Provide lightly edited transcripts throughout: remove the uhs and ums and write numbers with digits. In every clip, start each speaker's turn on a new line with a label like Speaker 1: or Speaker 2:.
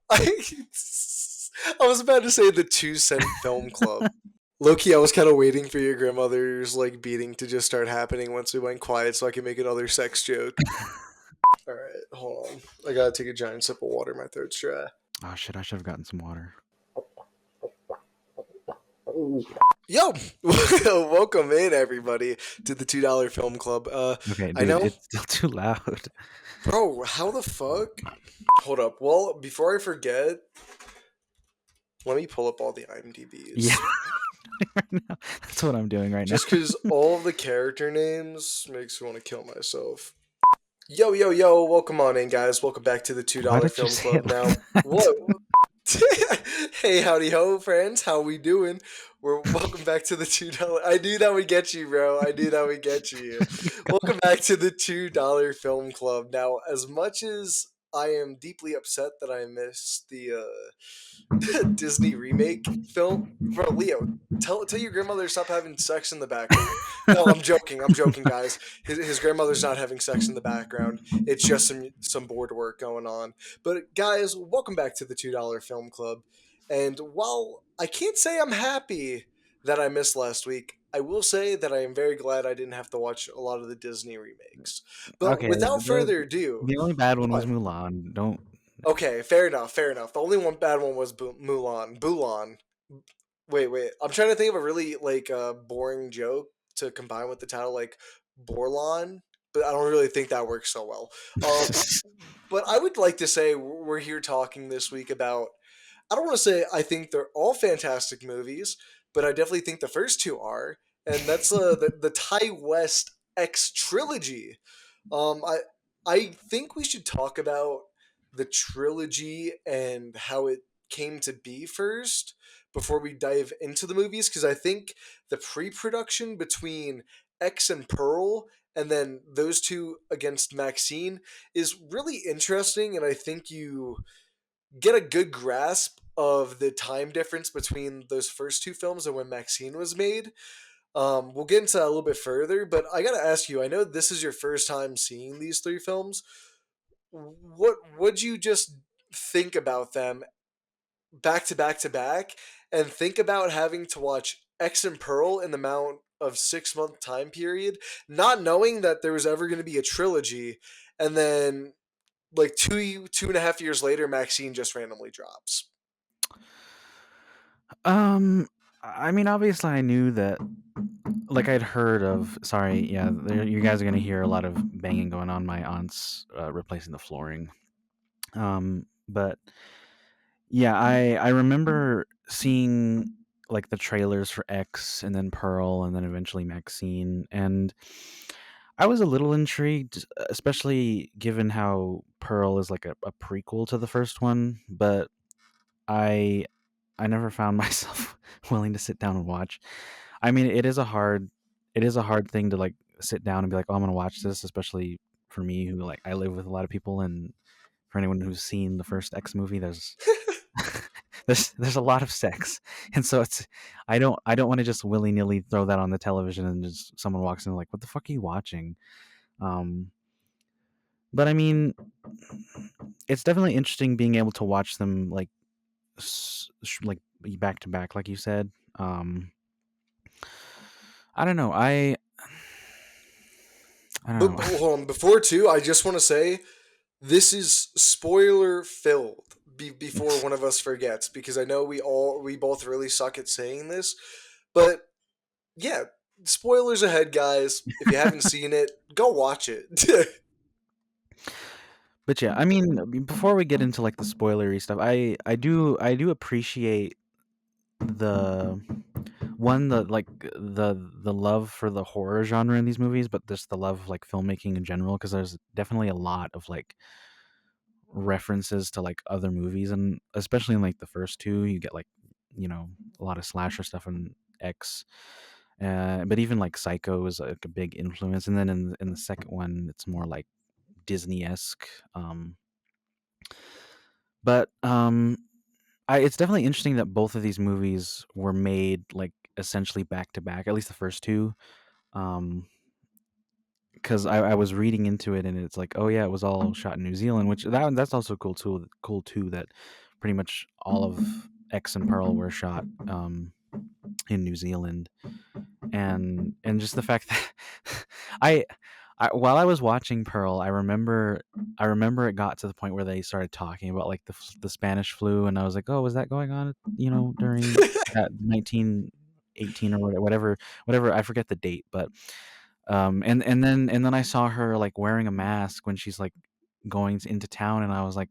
Speaker 1: I, I was about to say the 2 cent film club. Loki, I was kind of waiting for your grandmother's like beating to just start happening once we went quiet, so I can make another sex joke. All right, hold on. I gotta take a giant sip of water. My throat's dry.
Speaker 2: Oh shit! I should have gotten some water.
Speaker 1: Yo, welcome in everybody to the $2 film club.
Speaker 2: Okay,
Speaker 1: I
Speaker 2: dude,
Speaker 1: know,
Speaker 2: it's still too loud.
Speaker 1: bro. How the fuck? Hold up. Well, before I forget, let me pull up all the
Speaker 2: Yeah,
Speaker 1: IMDb's.
Speaker 2: right now. That's what I'm doing right now.
Speaker 1: Just because all of the character names makes me want to kill myself. Yo, yo, yo, welcome on in, guys. Welcome back to the
Speaker 2: Why
Speaker 1: $2
Speaker 2: did you
Speaker 1: film
Speaker 2: say
Speaker 1: club.
Speaker 2: it like
Speaker 1: Now,
Speaker 2: that?
Speaker 1: what? Hey, howdy ho, friends. How we doing? We're welcome back to the $2. I knew that would get you, bro. I knew that would get you. Welcome back to the $2 film club. Now, as much as I am deeply upset that I missed the Disney remake film, bro, Leo, tell your grandmother to stop having sex in the background. No, I'm joking. I'm joking, guys. His grandmother's not having sex in the background. It's just some board work going on. But guys, welcome back to the $2 film club. And while I can't say I'm happy that I missed last week, I will say that I am very glad I didn't have to watch a lot of the Disney remakes. But
Speaker 2: Okay,
Speaker 1: without
Speaker 2: the
Speaker 1: further ado,
Speaker 2: the only bad one was
Speaker 1: what?
Speaker 2: Mulan. Don't.
Speaker 1: Okay, fair enough, fair enough. The only one bad one was Mulan. Bulan. Wait. I'm trying to think of a really like boring joke to combine with the title, like Borlon, but I don't really think that works so well. But I would like to say we're here talking this week about. I don't want to say I think they're all fantastic movies, but I definitely think the first two are, and that's the Ty West X trilogy. I think we should talk about the trilogy and how it came to be first before we dive into the movies, because I think the pre-production between X and Pearl and then those two against Maxine is really interesting, and I think you get a good grasp of the time difference between those first two films and when Maxine was made. We'll get into that a little bit further, but I gotta ask you. I know this is your first time seeing these three films. What would you just think about them back to back to back, and think about having to watch X and Pearl in the amount of 6 month time period, not knowing that there was ever going to be a trilogy, and then like 2.5 years later, Maxine just randomly drops.
Speaker 2: Um, I mean, obviously, I knew that. Like I'd heard of. Sorry, yeah, you guys are gonna hear a lot of banging going on. My aunt's replacing the flooring. But yeah, I remember seeing like the trailers for X and then Pearl and then eventually Maxine, and I was a little intrigued, especially given how Pearl is like a prequel to the first one, but I I never found myself willing to sit down and watch. I mean, it is a hard thing to like sit down and be like, "Oh, I'm going to watch this," especially for me who like I live with a lot of people, and for anyone who's seen the first X movie, there's there's a lot of sex. And so I don't want to just willy-nilly throw that on the television and just someone walks in like, "What the fuck are you watching?" Um but I mean, it's definitely interesting being able to watch them like like back to back, like you said. I don't know. I don't
Speaker 1: But
Speaker 2: know.
Speaker 1: hold on, before too, I just want to say this is spoiler filled. Before one of us forgets, because I know we both really suck at saying this, but yeah, spoilers ahead, guys. If you haven't seen it, go watch it.
Speaker 2: But yeah, I mean, before we get into like the spoilery stuff, I do appreciate the the love for the horror genre in these movies, but just the love of like filmmaking in general, because there's definitely a lot of like references to like other movies, and especially in like the first two, you get like a lot of slasher stuff in X. But even like Psycho is like a big influence, and then in the second one, it's more like Disney esque. But it's definitely interesting that both of these movies were made like essentially back to back, at least the first two. Um, because I was reading into it, and it's like, oh yeah, it was all shot in New Zealand, which that's also cool too. Cool too that pretty much all of X and Pearl were shot in New Zealand, and just the fact that I, while I was watching Pearl, I remember it got to the point where they started talking about like the Spanish flu, and I was like, oh, was that going on? During that 1918 or whatever. I forget the date, but and then I saw her like wearing a mask when she's like going into town, and I was like,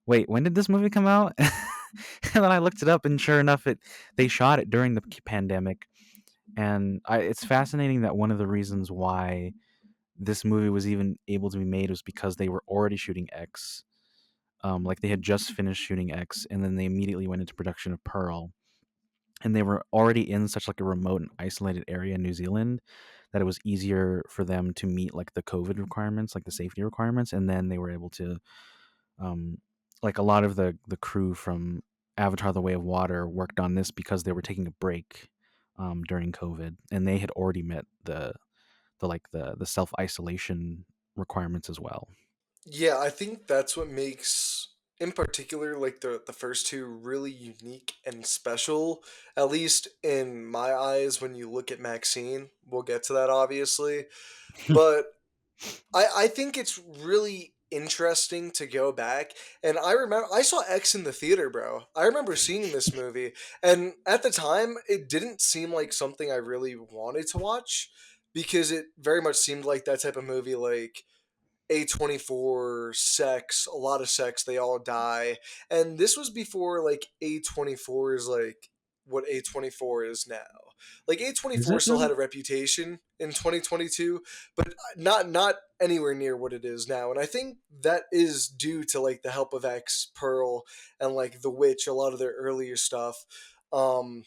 Speaker 2: wait, when did this movie come out? And then I looked it up, and sure enough, they shot it during the pandemic. And it's fascinating that one of the reasons why this movie was even able to be made was because they were already shooting X. Like they had just finished shooting X, and then they immediately went into production of Pearl. And they were already in such like a remote and isolated area in New Zealand that it was easier for them to meet like the COVID requirements, like the safety requirements, and then they were able to, um, like a lot of the crew from Avatar: The Way of Water worked on this because they were taking a break during COVID, and they had already met the self isolation requirements as well.
Speaker 1: Yeah, I think that's what makes, in particular, like the first two really unique and special. At least in my eyes, when you look at Maxine, we'll get to that obviously, but I think it's really interesting to go back. And I remember I saw X in the theater, bro. I remember seeing this movie, and at the time, it didn't seem like something I really wanted to watch because it very much seemed like that type of movie, like A24 sex, a lot of sex, they all die. And this was before like A24 is like what A24 is now. Like
Speaker 2: Is
Speaker 1: A24
Speaker 2: it
Speaker 1: still
Speaker 2: though?
Speaker 1: had a reputation in 2022, but not anywhere near what it is now. And I think that is due to like the help of X, Pearl, and like The Witch, a lot of their earlier stuff. Um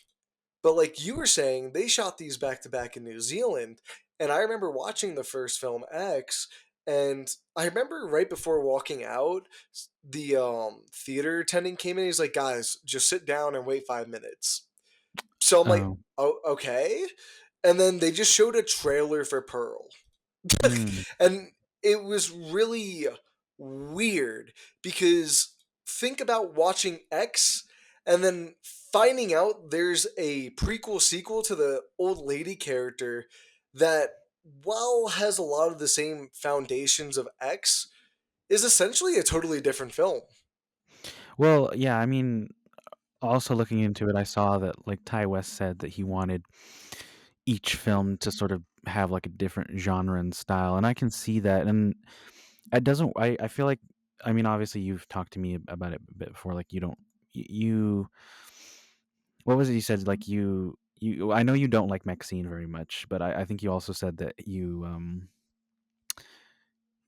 Speaker 1: but like you were saying, they shot these back to back in New Zealand. And I remember watching the first film X, and I remember right before walking out, the theater attendant came in. He's like, "Guys, just sit down and wait 5 minutes." So I'm like,
Speaker 2: Oh,
Speaker 1: "Oh, okay." And then they just showed a trailer for Pearl.
Speaker 2: mm.
Speaker 1: And it was really weird because think about watching X and then finding out there's a prequel sequel to the old lady character that, while has a lot of the same foundations of X, is essentially a totally different film.
Speaker 2: Well, yeah. I mean, also looking into it, I saw that like Ty West said that he wanted each film to sort of have like a different genre and style, and I can see that. And it doesn't. I feel like, I mean, obviously you've talked to me about it a bit before. Like you don't you what was it you said? Like you I know you don't like Maxine very much, but I think you also said that you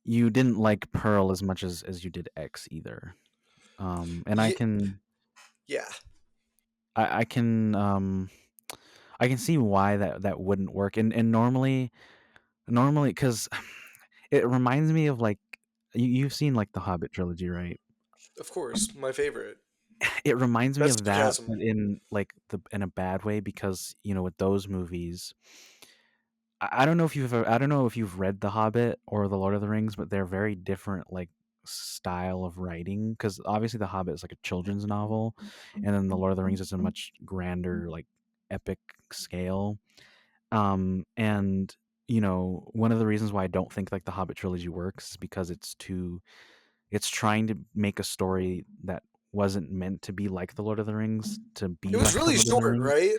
Speaker 2: didn't like Pearl as much as you did X either. And
Speaker 1: Yeah, yeah.
Speaker 2: I can see why that wouldn't work. And normally, because it reminds me of like you've seen like the Hobbit trilogy, right?
Speaker 1: Of course, my favorite.
Speaker 2: It reminds me
Speaker 1: That's
Speaker 2: of that,
Speaker 1: sarcasm.
Speaker 2: but in like the in a bad way, because with those movies, I don't know if I don't know if you've read The Hobbit or The Lord of the Rings, but they're very different, like style of writing. Because obviously The Hobbit is like a children's novel, and then The Lord of the Rings is a much grander, like epic scale. And one of the reasons why I don't think like the Hobbit trilogy works is because it's trying to make a story that wasn't meant to be like the Lord of the Rings to
Speaker 1: It
Speaker 2: be
Speaker 1: was
Speaker 2: like the
Speaker 1: really
Speaker 2: Lord of the
Speaker 1: short,
Speaker 2: Rings.
Speaker 1: right?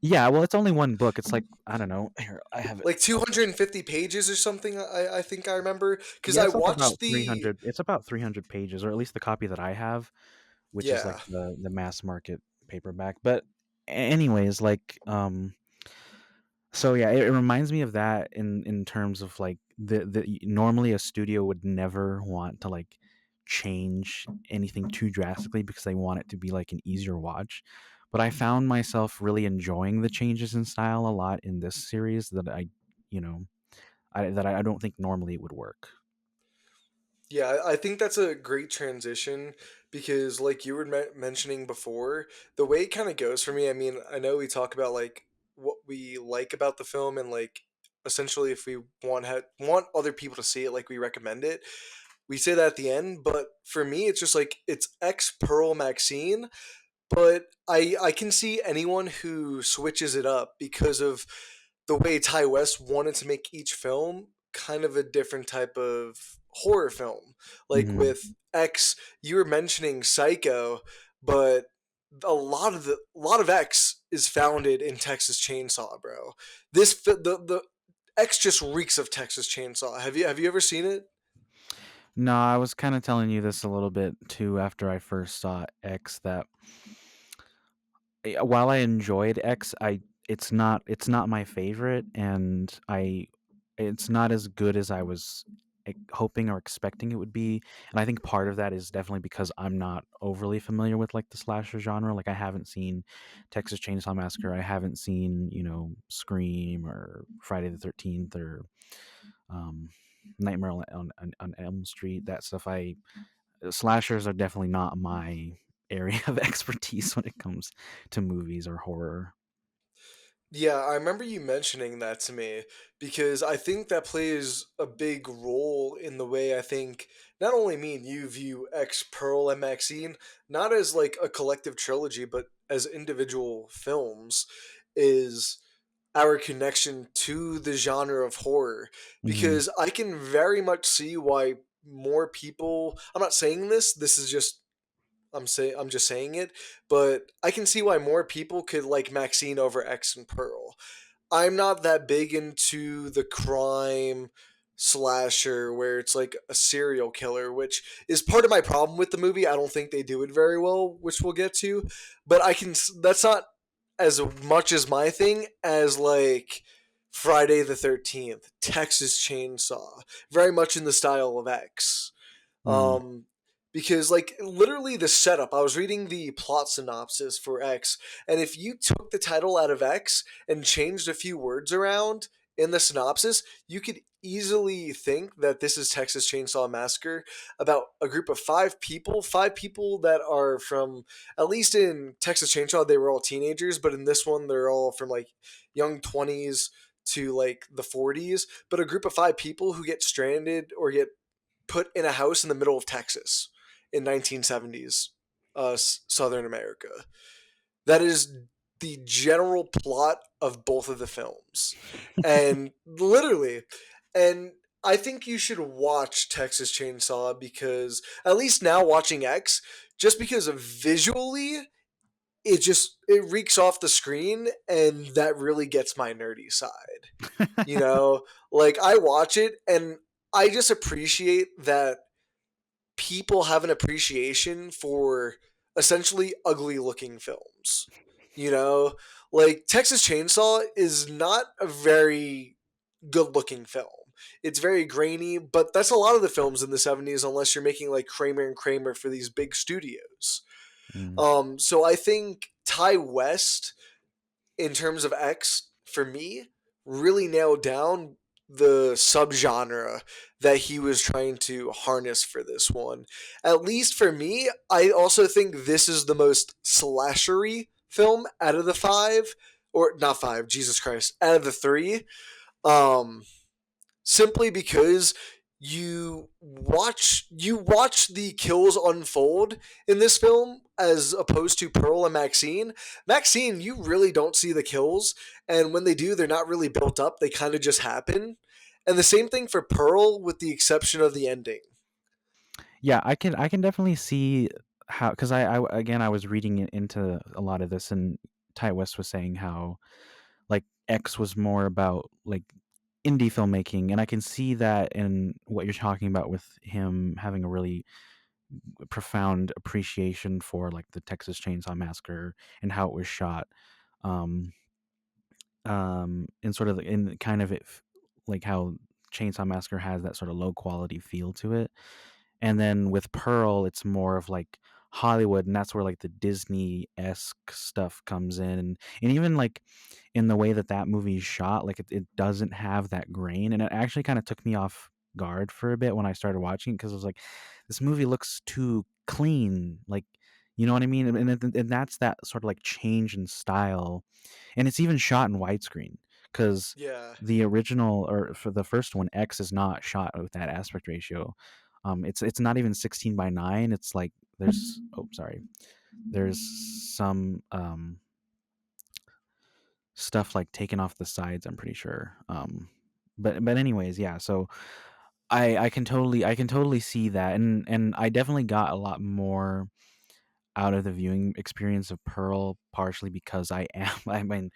Speaker 2: Yeah, well, it's only one book. It's like, I don't know. Here, I have it.
Speaker 1: Like 250 pages or something, I think I remember. Because
Speaker 2: Yeah,
Speaker 1: I
Speaker 2: it's like
Speaker 1: watched
Speaker 2: about
Speaker 1: the.
Speaker 2: 300. It's about 300 pages, or at least the copy that I have, which is like
Speaker 1: Yeah.
Speaker 2: the mass market paperback. But anyways, like so yeah, it reminds me of that in terms of like the normally a studio would never want to like change anything too drastically because they want it to be like an easier watch. But I found myself really enjoying the changes in style a lot in this series that you know, I don't think normally it would work.
Speaker 1: Yeah, I think that's a great transition because, like you were mentioning before, the way it kind of goes for me. I mean, I know we talk about like what we like about the film and like essentially if we want other people to see it, like we recommend it. we say that at the end, but for me, it's just like it's X Pearl Maxine, but I can see anyone who switches it up because of the way Ty West wanted to make each film kind of a different type of horror film. Like
Speaker 2: Hmm.
Speaker 1: with X, you were mentioning Psycho, but a lot of X is founded in Texas Chainsaw, bro. The X just reeks of Texas Chainsaw. Have you ever seen it?
Speaker 2: No, I was kind of telling you this a little bit too after I first saw X, that while I enjoyed X, I it's not my favorite, and I it's not as good as I was hoping or expecting it would be. And I think part of that is definitely because I'm not overly familiar with like the slasher genre. Like I haven't seen Texas Chainsaw Massacre, I haven't seen, Scream or Friday the 13th or um Nightmare on Elm Street. That stuff, I slashers are definitely not my area of expertise when it comes to movies or horror.
Speaker 1: Yeah, I remember you mentioning that to me because I think that plays a big role in the way I think not only me and you view X Pearl and Maxine, not as like a collective trilogy, but as individual films, is our connection to the genre of horror.
Speaker 2: Hmm.
Speaker 1: Because I can very much see why more people, I'm not saying this is just I'm just saying it, but I can see why more people could like Maxine over X and Pearl. I'm not that big into the crime slasher where it's like a serial killer, which is part of my problem with the movie. I don't think they do it very well, which we'll get to. But that's not as much as my thing as like Friday the 13th, Texas Chainsaw, very much in the style of X.
Speaker 2: Mm.
Speaker 1: Um, because like literally the setup, I was reading the plot synopsis for X, and if you took the title out of X and changed a few words around in the synopsis, you could easily think that this is Texas Chainsaw Massacre about a group of five people that are from, at least in Texas Chainsaw they were all teenagers, but in this one they're all from like young 20s to like the 40s, but a group of five people who get stranded or get put in a house in the middle of Texas in 1970s Southern America. That is the general plot of both of the films. And literally, and I think you should watch Texas Chainsaw because at least now watching X, just because of visually, it reeks off the screen and that really gets my nerdy side. You know, like I watch it and I just appreciate that people have an appreciation for essentially ugly looking films. You know, like Texas Chainsaw is not a very good looking film. It's very grainy, but that's a lot of the films in the 70s unless you're making like Kramer and Kramer for these big studios.
Speaker 2: Mm.
Speaker 1: So I think Ty West in terms of X, for me, really nailed down the subgenre that he was trying to harness for this one. At least for me, I also think this is the most slashery film out of the five, or not five, Jesus Christ, out of the three. Um, Simply because you watch the kills unfold in this film as opposed to Pearl and Maxine. Maxine, you really don't see the kills, and when they do, they're not really built up. They kind of just happen. And the same thing for Pearl, with the exception of the ending.
Speaker 2: Yeah, I can definitely see how, because I again I was reading into a lot of this, and Ty West was saying how like X was more about like indie filmmaking, and I can see that in what you're talking about with him having a really profound appreciation for like the Texas Chainsaw Massacre and how it was shot. Um, in sort of in kind of like how Chainsaw Massacre has that sort of low quality feel to it. And then with Pearl, it's more of like Hollywood, and that's where like the Disney esque stuff comes in, and even like in the way that that movie is shot, like it doesn't have that grain, and it actually kind of took me off guard for a bit when I started watching, because I was like, this movie looks too clean, like, you know what I mean, and that's that sort of like change in style, and it's even shot in widescreen, because
Speaker 1: Yeah.
Speaker 2: the original, or for the first one, X is not shot with that aspect ratio. It's not even 16:9. It's like there's oh sorry, there's some stuff like taken off the sides. I'm pretty sure. But anyways, yeah. So I can totally see that, and I definitely got a lot more out of the viewing experience of Pearl, partially because I am. I mean,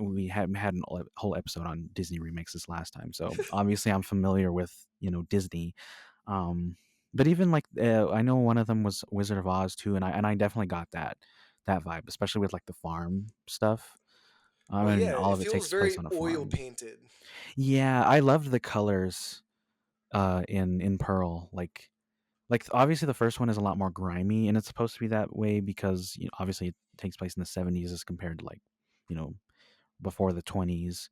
Speaker 2: we had a whole episode on Disney remakes this last time, so obviously I'm familiar with Disney. Um, but even like I know one of them was Wizard of Oz too, and I definitely got that vibe, especially with like the farm stuff. I
Speaker 1: Well,
Speaker 2: mean,
Speaker 1: yeah,
Speaker 2: all
Speaker 1: it
Speaker 2: of it
Speaker 1: feels
Speaker 2: takes place
Speaker 1: very
Speaker 2: on a
Speaker 1: oil
Speaker 2: farm.
Speaker 1: painted.
Speaker 2: Yeah, I loved the colors in Pearl. Like obviously the first one is a lot more grimy, and it's supposed to be that way because obviously it takes place in the 70s as compared to like you know before the 20s,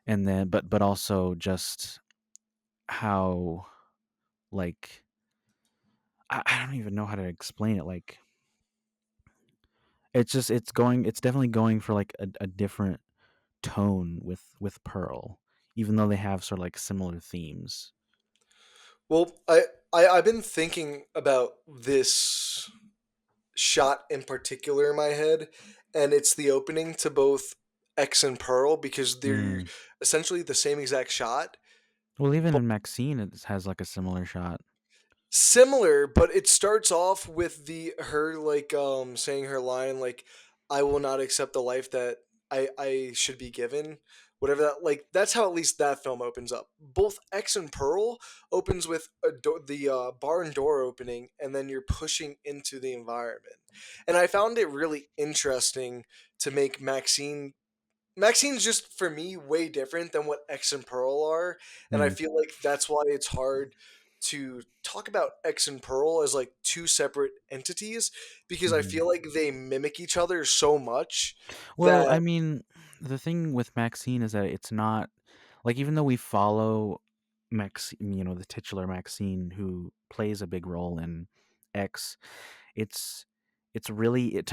Speaker 2: and then but also just how like I don't even know how to explain it. Like it's definitely going for like a different tone with Pearl, even though they have sort of like similar themes.
Speaker 1: Well, I've been thinking about this shot in particular in my head, and it's the opening to both X and Pearl because they're
Speaker 2: Mm.
Speaker 1: essentially the same exact shot.
Speaker 2: Well, even
Speaker 1: But
Speaker 2: in Maxine, it has like a similar shot.
Speaker 1: similar, but it starts off with the her like saying her line like I will not accept the life that I should be given. Whatever that like that's how at least that film opens up. Both X and Pearl opens with the barn door opening and then you're pushing into the environment. And I found it really interesting to make Maxine's just for me way different than what X and Pearl are, and I
Speaker 2: Mm.
Speaker 1: feel like that's why it's hard to talk about X and Pearl as like two separate entities because I
Speaker 2: Mhm.
Speaker 1: feel like they mimic each other so much
Speaker 2: Well, I
Speaker 1: that
Speaker 2: mean, the thing with Maxine is that it's not like even though we follow the titular Maxine who plays a big role in X, it's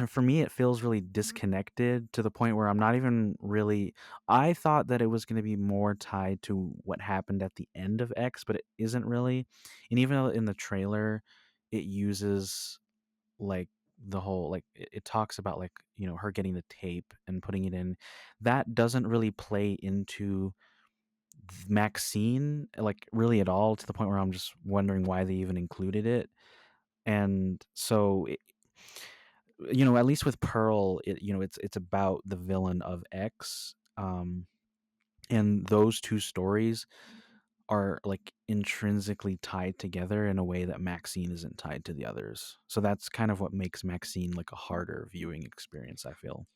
Speaker 2: for me it feels really disconnected to the point where I'm not even really I thought that it was going to be more tied to what happened at the end of X, but it isn't really. And even though in the trailer it uses like the whole like it talks about like her getting the tape and putting it in, that doesn't really play into Maxine like really at all, to the point where I'm just wondering why they even included it. And so at least with Pearl, it's about the villain of X, and those two stories are like intrinsically tied together in a way that Maxine isn't tied to the others. So that's kind of what makes Maxine like a harder viewing experience, I feel.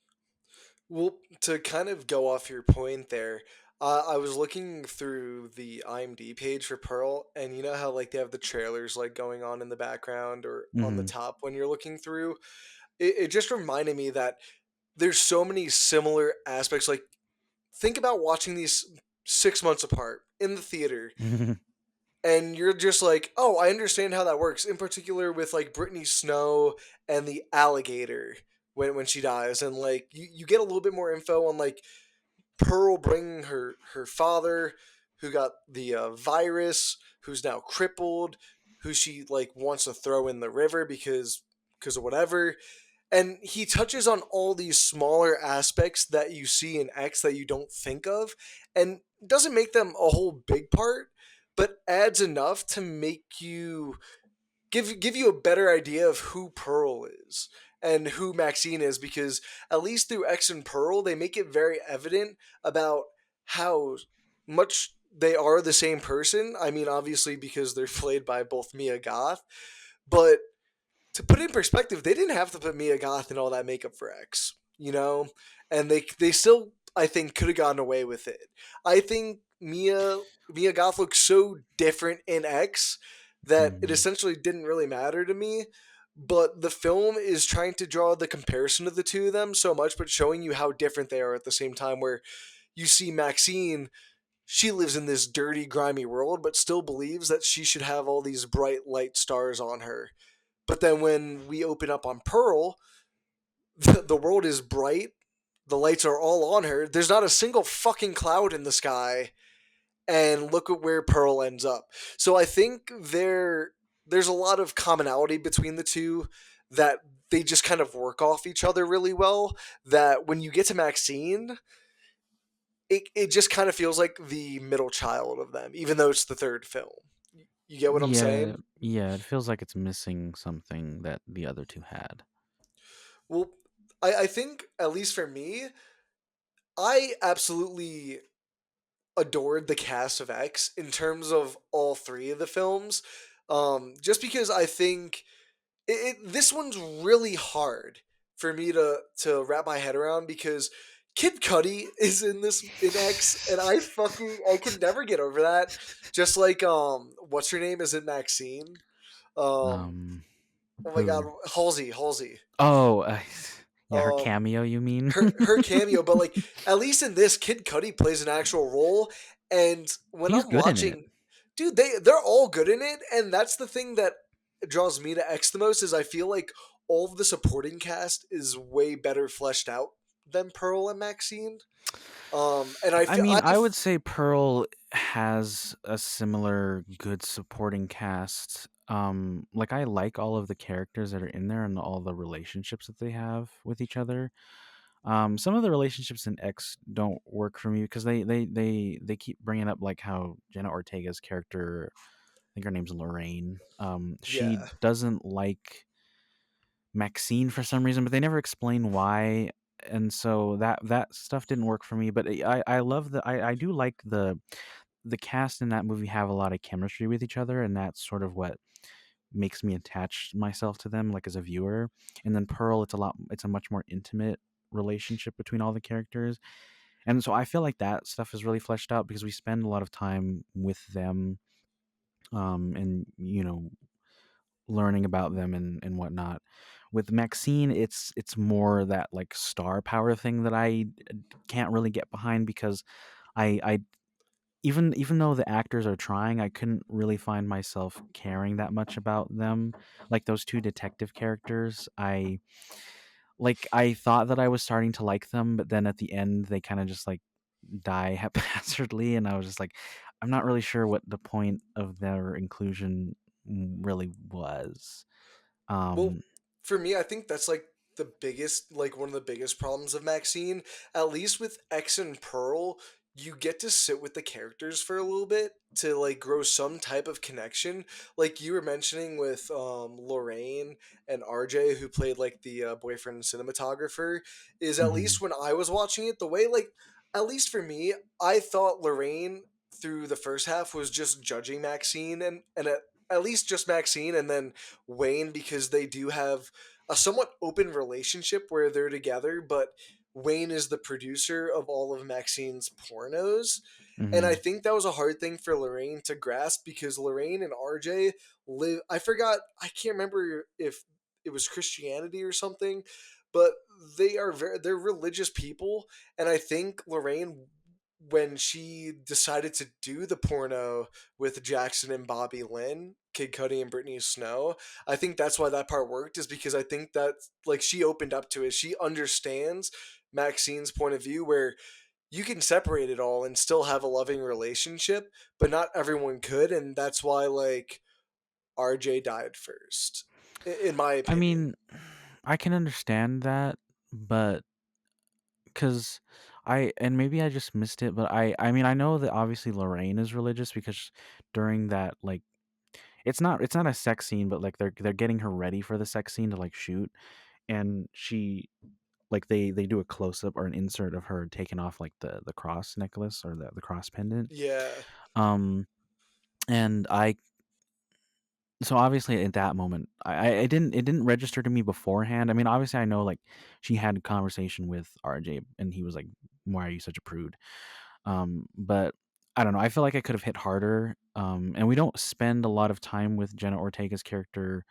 Speaker 1: well to kind of go off your point there. I was looking through the IMDb page for Pearl, and you know how like they have the trailers like going on in the background or on the
Speaker 2: Hmm.
Speaker 1: top when you're looking through. It just reminded me that there's so many similar aspects. Like think about watching these 6 months apart in the theater, and you're just like, oh, I understand how that works. In particular, with like Brittany Snow and the alligator when she dies, and like you get a little bit more info on like Pearl bringing her father, who got the virus, who's now crippled, who she like wants to throw in the river because of whatever, and he touches on all these smaller aspects that you see in X that you don't think of, and doesn't make them a whole big part, but adds enough to make you give you a better idea of who Pearl is and who Maxine is, because at least through X and Pearl they make it very evident about how much they are the same person. I mean, obviously because they're played by both Mia Goth, but to put it in perspective, they didn't have to put Mia Goth in all that makeup for X, and they still I think could have gotten away with it. I think Mia Goth looks so different in X that it
Speaker 2: Hmm.
Speaker 1: essentially didn't really matter to me. But the film is trying to draw the comparison of the two of them so much, but showing you how different they are at the same time. Where you see Maxine, she lives in this dirty, grimy world, but still believes that she should have all these bright light stars on her. But then when we open up on Pearl, the world is bright. The lights are all on her. There's not a single fucking cloud in the sky. and look at where Pearl ends up. So I think there's a lot of commonality between the two, that they just kind of work off each other really well. That when you get to Maxine, it just kind of feels like the middle child of them, even though it's the third film. You get what I'm
Speaker 2: Yeah,
Speaker 1: saying?
Speaker 2: yeah, it feels like it's missing something that the other two had.
Speaker 1: Well, I think, at least for me, I absolutely adored the cast of X in terms of all three of the films. Just because I think this one's really hard for me to wrap my head around, because Kid Cudi is in X, and I can never get over that. Just like what's her name is in Maxine. Um,
Speaker 2: Um,
Speaker 1: oh my God,
Speaker 2: who?
Speaker 1: Halsey.
Speaker 2: Oh, yeah, her
Speaker 1: Um,
Speaker 2: cameo. You mean?
Speaker 1: her cameo, but like, at least in this, Kid Cudi plays an actual role, and when
Speaker 2: He's
Speaker 1: I'm
Speaker 2: good in it.
Speaker 1: watching, dude, they're all good in it, and that's the thing that draws me to X the most, is I feel like all of the supporting cast is way better fleshed out than Pearl and Maxine. And I
Speaker 2: I
Speaker 1: feel
Speaker 2: mean, I would say Pearl has a similar good supporting cast. Like I like all of the characters that are in there and all the relationships that they have with each other. Some of the relationships in X don't work for me because they keep bringing up like how Jenna Ortega's character, I think her name's Lorraine. She
Speaker 1: yeah.
Speaker 2: doesn't like Maxine for some reason, but they never explain why. And so that stuff didn't work for me. But I love I do like the cast in that movie have a lot of chemistry with each other, and that's sort of what makes me attach myself to them, like as a viewer. And then Pearl, it's a much more intimate relationship between all the characters, and so I feel like that stuff is really fleshed out because we spend a lot of time with them, and learning about them and whatnot. With Maxine, it's more that like star power thing that I can't really get behind because I even though the actors are trying, I couldn't really find myself caring that much about them. Like those two detective characters, I thought that I was starting to like them, but then at the end they kind of just like die haphazardly, and I was just like, I'm not really sure what the point of their inclusion really was.
Speaker 1: Well,
Speaker 2: Um,
Speaker 1: for me, I think that's like one of the biggest problems of Maxine. At least with X and Pearl, you get to sit with the characters for a little bit to like grow some type of connection. Like you were mentioning with Lorraine and RJ, who played like the boyfriend and cinematographer, is at least
Speaker 2: mhm,
Speaker 1: when I was watching it, the way like, at least for me, I thought Lorraine through the first half was just judging Maxine, and at least just Maxine, and then Wayne, because they do have a somewhat open relationship where they're together, but Wayne is the producer of all of Maxine's pornos. And I
Speaker 2: mhm,
Speaker 1: think that was a hard thing for Lorraine to grasp, because Lorraine and RJ live, I can't remember if it was Christianity or something, but they're religious people. And I think Lorraine, when she decided to do the porno with Jackson and Bobby Lynn, Kid Cudi and Brittany Snow, I think that's why that part worked, is because I think that like she opened up to it. She understands Maxine's point of view, where you can separate it all and still have a loving relationship, but not everyone could, and that's why like RJ died first, in my
Speaker 2: I
Speaker 1: opinion.
Speaker 2: mean, I can understand that, but because and maybe I just missed it, but I mean, I know that obviously Lorraine is religious because during that, like, it's not a sex scene, but like they're getting her ready for the sex scene to like shoot, and she like they do a close up or an insert of her taking off like the cross necklace or the cross pendant.
Speaker 1: Yeah.
Speaker 2: Um, and I so obviously at that moment it didn't register to me beforehand. I mean, obviously I know like she had a conversation with RJ and he was like, why are you such a prude? But I don't know, I feel like I could have hit harder. And we don't spend a lot of time with Jenna Ortega's character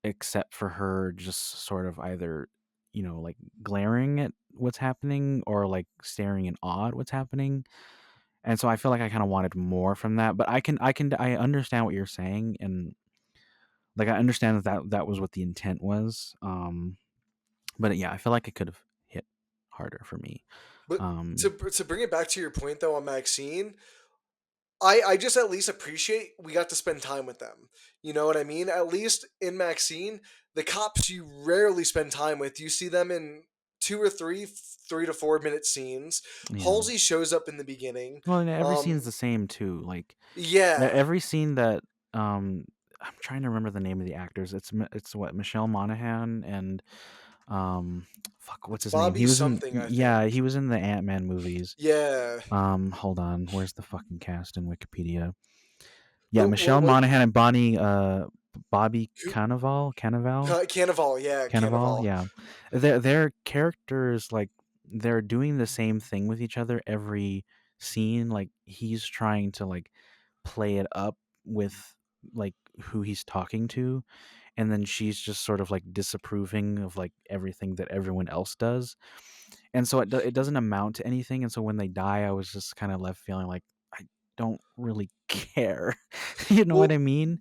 Speaker 2: except for her just sort of either like glaring at what's happening or like staring in awe at what's happening. And so I feel like I kind of wanted more from that, but I understand what you're saying, and like, I understand that was what the intent was, but yeah, I feel like it could have hit harder for me.
Speaker 1: But
Speaker 2: Um
Speaker 1: to bring it back to your point though on Maxine, I just at least appreciate we got to spend time with them. You know what I mean? At least in Maxine, the cops you rarely spend time with. You see them in two or three, 3 to 4 minute scenes.
Speaker 2: Yeah.
Speaker 1: Halsey shows up in the beginning.
Speaker 2: Well, and every scene's
Speaker 1: Um,
Speaker 2: the same too. Like
Speaker 1: yeah,
Speaker 2: every scene that um I'm trying to remember the name of the actors. It's what Michelle Monaghan and um fuck, what's
Speaker 1: it's
Speaker 2: his name?
Speaker 1: Bobby
Speaker 2: He was in
Speaker 1: something, I
Speaker 2: yeah,
Speaker 1: think.
Speaker 2: he was in the Ant-Man movies.
Speaker 1: Yeah.
Speaker 2: Hold on. Where's the fucking cast in Wikipedia? Yeah,
Speaker 1: But
Speaker 2: Michelle
Speaker 1: what
Speaker 2: Monaghan and Bobby
Speaker 1: who Cannavale, yeah,
Speaker 2: Cannavale,
Speaker 1: Cannavale.
Speaker 2: yeah. Their characters, like, they're doing the same thing with each other every scene. Like, he's trying to, like, play it up with, like, who he's talking to, and then she's just sort of, like, disapproving of, like, everything that everyone else does. And so it doesn't amount to anything, and so when they die, I was just kinda left feeling like, I don't really care. You know what I
Speaker 1: Well,
Speaker 2: mean?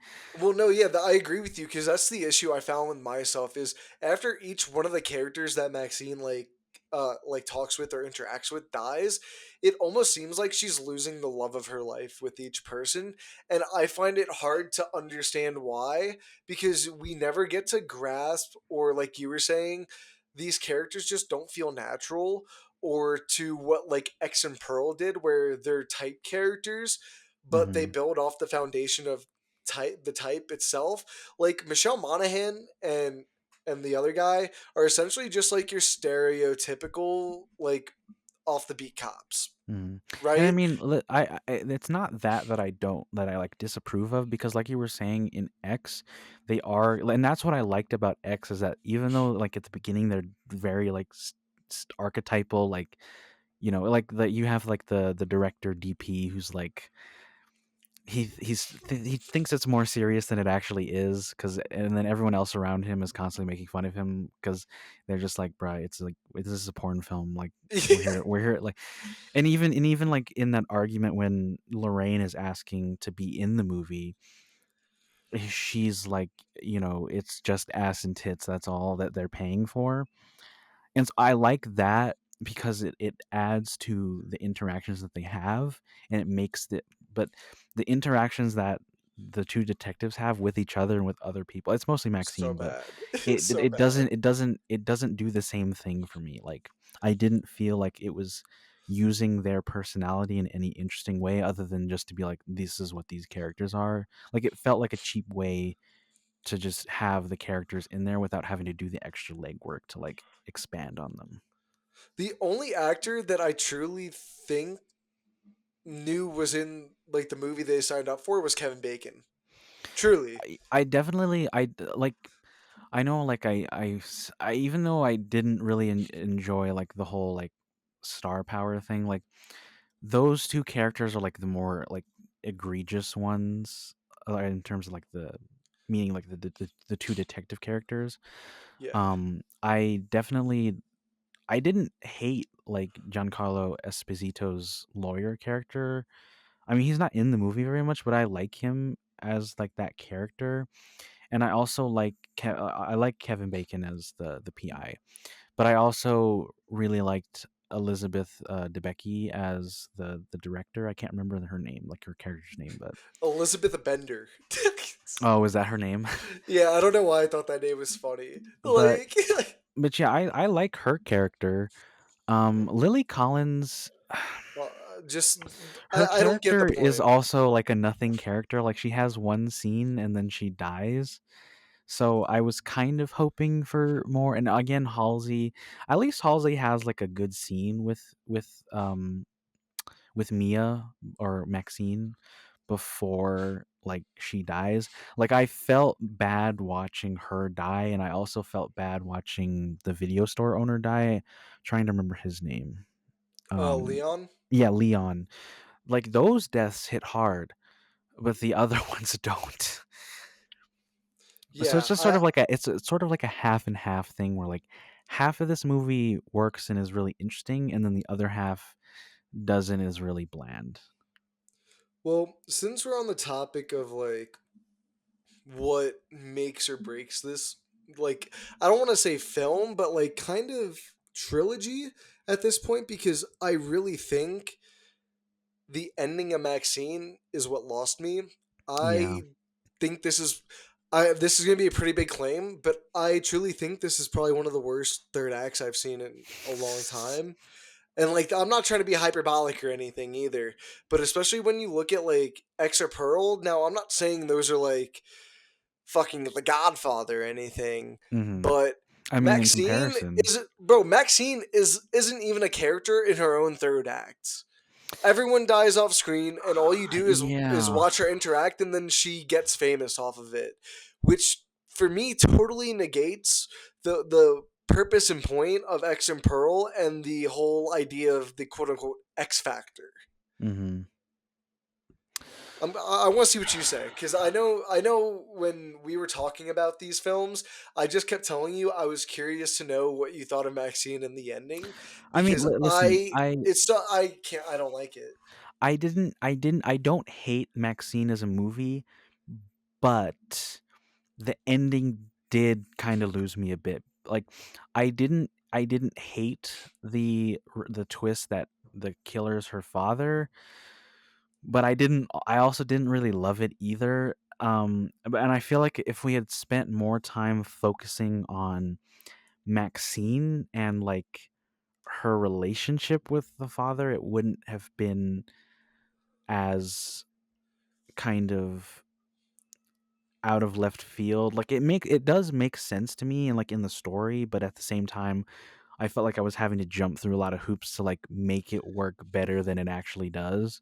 Speaker 1: no, yeah, I agree with you because that's the issue I found with myself is after each one of the characters that Maxine like talks with or interacts with dies, it almost seems like she's losing the love of her life with each person, and I find it hard to understand why because we never get to grasp or like you were saying, these characters just don't feel natural or to what like X and Pearl did where they're type characters but they
Speaker 2: Mhm.
Speaker 1: build off the foundation of the type itself. Like Michelle Monaghan and the other guy are essentially just like your stereotypical like off the beat cops,
Speaker 2: Mhm. And I
Speaker 1: right?
Speaker 2: mean, it's not that I don't that I, like, disapprove of because like you were saying in X, they are and that's what I liked about X is that even though, like, at the beginning, they're very, like, archetypal, like, like, you have, like, the director DP who's, like, he thinks it's more serious than it actually is, because and then everyone else around him is constantly making fun of him because 'cause they're just like, "Bruh, it's like this is a porn film, like, we're here," like and even, like, in that argument when Lorraine is asking to be in the movie, she's like, "It's just ass and tits, that's all that they're paying for." And so I like that because it adds to the interactions that they have, and it makes but the interactions that the 2 detectives have with each other and with other people, it's mostly
Speaker 1: So
Speaker 2: Maxine, but
Speaker 1: bad.
Speaker 2: it
Speaker 1: So
Speaker 2: it
Speaker 1: bad.
Speaker 2: doesn't do the same thing for me. Like, I didn't feel like it was using their personality in any interesting way other than just to be like, "This is what these characters are." Like, it felt like a cheap way to just have the characters in there without having to do the extra legwork to, like, expand on them.
Speaker 1: The only actor that I truly think knew was in like the movie they signed up for was Kevin Bacon. Truly.
Speaker 2: I definitely like, I know, like, even though I didn't really enjoy, like, the whole, like, star power thing, like, those 2 characters are, like, the more, like, egregious ones, in terms of, like, the meaning, like, the 2 detective characters.
Speaker 1: Yeah.
Speaker 2: I didn't hate, like, Giancarlo Esposito's lawyer character. I mean, he's not in the movie very much, but I like him as, like, that character, and I also like I like Kevin Bacon as the PI, but I also really liked Elizabeth, Debicki as the director. I can't remember her name, like, her character's name, but
Speaker 1: Elizabeth Bender.
Speaker 2: oh, is that her name?
Speaker 1: Yeah, I don't know why I thought that name was funny.
Speaker 2: But
Speaker 1: Like
Speaker 2: yeah, I like her character. Lily Collins,
Speaker 1: just
Speaker 2: her
Speaker 1: I don't get the
Speaker 2: character is
Speaker 1: point.
Speaker 2: also, like, a nothing character, like, she has one scene and then she dies. So I was kind of hoping for more, and again, Halsey, at least Halsey has, like, a good scene with Mia or Maxine before, like, she dies. Like, I felt bad watching her die, and I also felt bad watching the video store owner die. Trying to remember his name. Um,
Speaker 1: Leon?
Speaker 2: yeah, Leon. Like, those deaths hit hard, but the other ones don't. So it's
Speaker 1: Yeah,
Speaker 2: just sort of like it's sort of like a half and half thing where, like, half of this movie works and is really interesting, and then the other half doesn't, is really bland.
Speaker 1: well, since we're on the topic of like what makes or breaks this, like I don't want to say film, but like kind of trilogy at this point because I really think the ending of Maxine is what lost me.
Speaker 2: Yeah.
Speaker 1: I think this is going to be a pretty big claim, but I truly think this is probably one of the worst third acts I've seen in a long time. And like, I'm not trying to be hyperbolic or anything either, but especially when you look at like X or Pearl. Now, I'm not saying those are like fucking The Godfather or anything,
Speaker 2: Hmm.
Speaker 1: but
Speaker 2: I mean, in
Speaker 1: Maxine
Speaker 2: comparison,
Speaker 1: isn't, bro. Maxine isn't even a character in her own third act. Everyone dies off screen, and all you do is
Speaker 2: yeah.
Speaker 1: watch her interact, and then she gets famous off of it, which for me totally negates the purpose and point of X and Pearl and the whole idea of the quote unquote X factor.
Speaker 2: Hmm.
Speaker 1: I want to see what you say because I know when we were talking about these films, I just kept telling you I was curious to know what you thought of Maxine and the ending
Speaker 2: I mean,
Speaker 1: because
Speaker 2: listen,
Speaker 1: I can't I don't like it.
Speaker 2: I don't hate Maxine as a movie, but the ending did kind of lose me a bit. Like, I didn't hate the twist that the killer's her father, but I also didn't really love it either. And I feel like if we had spent more time focusing on Maxine and like her relationship with the father, it wouldn't have been as kind of out of left field. Like it does make sense to me and like in the story, but at the same time, I felt like I was having to jump through a lot of hoops to like make it work better than it actually does.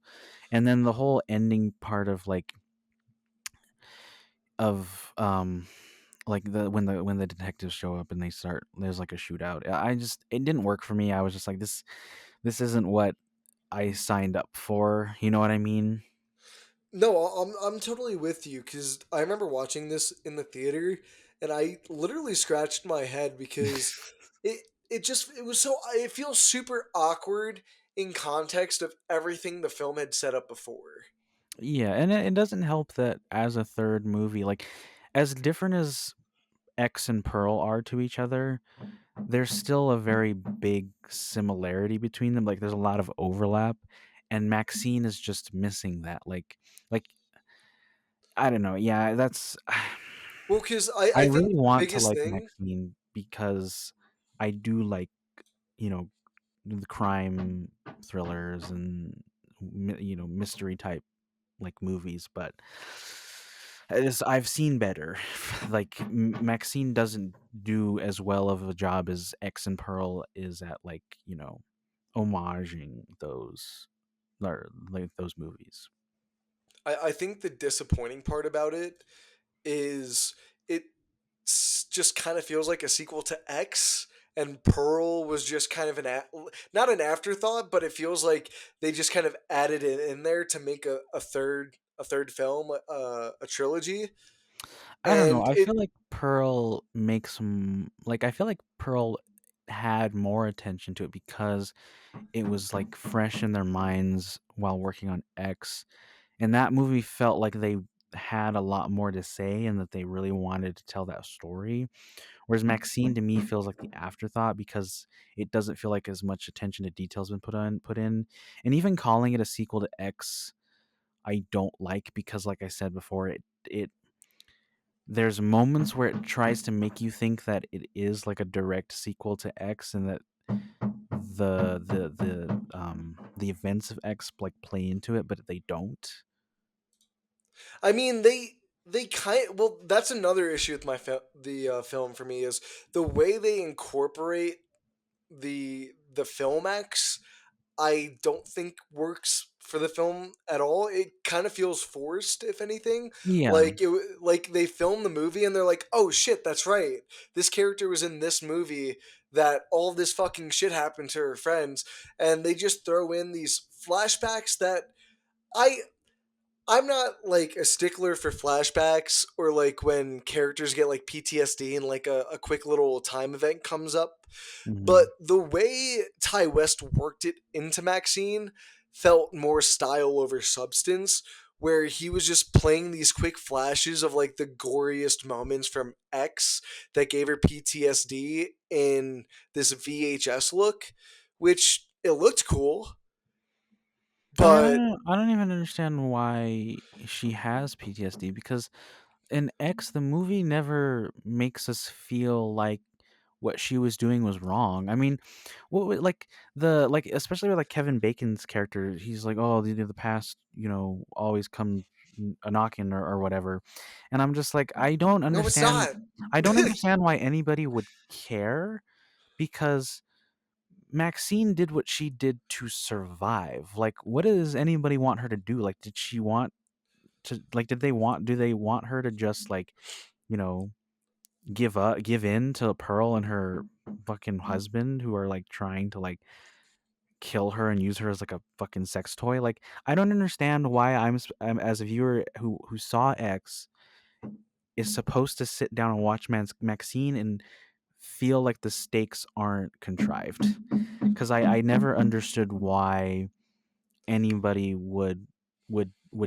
Speaker 2: And then the whole ending part of like of like when the detectives show up and there's like a shootout. I just it didn't work for me. I was just like this isn't what I signed up for. You know what I mean?
Speaker 1: No, I'm totally with you because I remember watching this in the theater, and I literally scratched my head because it it was so it feels super awkward in context of everything the film had set up before.
Speaker 2: Yeah, and it doesn't help that as a third movie, like as different as X and Pearl are to each other, there's still a very big similarity between them. Like there's a lot of overlap, and Maxine is just missing that. Like I don't know. Yeah, that's
Speaker 1: Well, because
Speaker 2: I
Speaker 1: I
Speaker 2: really
Speaker 1: think the
Speaker 2: want to
Speaker 1: biggest
Speaker 2: like
Speaker 1: thing.
Speaker 2: Maxine because I do like, you know, the crime thrillers and mystery type like movies, but I've seen better. Like Maxine doesn't do as well of a job as X and Pearl is at like homaging those or like those movies.
Speaker 1: I think the disappointing part about it is it just kind of feels like a sequel to X, and Pearl was just kind of not an afterthought, but it feels like they just kind of added it in there to make a third film, a trilogy,
Speaker 2: I don't know.
Speaker 1: and
Speaker 2: I
Speaker 1: it
Speaker 2: feel like Pearl makes like I feel like Pearl had more attention to it because it was like fresh in their minds while working on X. And that movie felt like they had a lot more to say and that they really wanted to tell that story. Whereas Maxine to me feels like the afterthought because it doesn't feel like as much attention to details been put in. And even calling it a sequel to X, I don't like because like I said before, it there's moments where it tries to make you think that it is like a direct sequel to X and that the events of X like play into it, but they don't.
Speaker 1: I mean they kind well that's another issue with the film for me is the way they incorporate the film X I don't think works for the film at all. It kind of feels forced, if anything.
Speaker 2: Yeah.
Speaker 1: Like they film the movie and they're like, "Oh shit, that's right. This character was in this movie. That all this fucking shit happened to her friends," and they just throw in these flashbacks that I I'm not like a stickler for flashbacks or like when characters get like PTSD and like a quick little time event comes up. But
Speaker 2: Mhm.
Speaker 1: the way Ty West worked it into Maxine felt more style over substance, where he was just playing these quick flashes of like the goriest moments from X that gave her PTSD in this VHS look, which it looked cool
Speaker 2: I mean,
Speaker 1: But
Speaker 2: I don't even understand why she has PTSD because in X, the movie never makes us feel like what she was doing was wrong. I mean, like especially with like Kevin Bacon's character, he's like, oh, the past, always come a knocking or whatever, and I'm just like,
Speaker 1: no, it's not.
Speaker 2: I don't understand why anybody would care because Maxine did what she did to survive. Like, what does anybody want her to do? Like, did she want to like do they want her to just like, you know, give in to Pearl and her fucking husband who are like trying to like kill her and use her as like a fucking sex toy? Like, I don't understand why I'm as a viewer who saw X is supposed to sit down and watch Maxine and feel like the stakes aren't contrived because I never understood why anybody would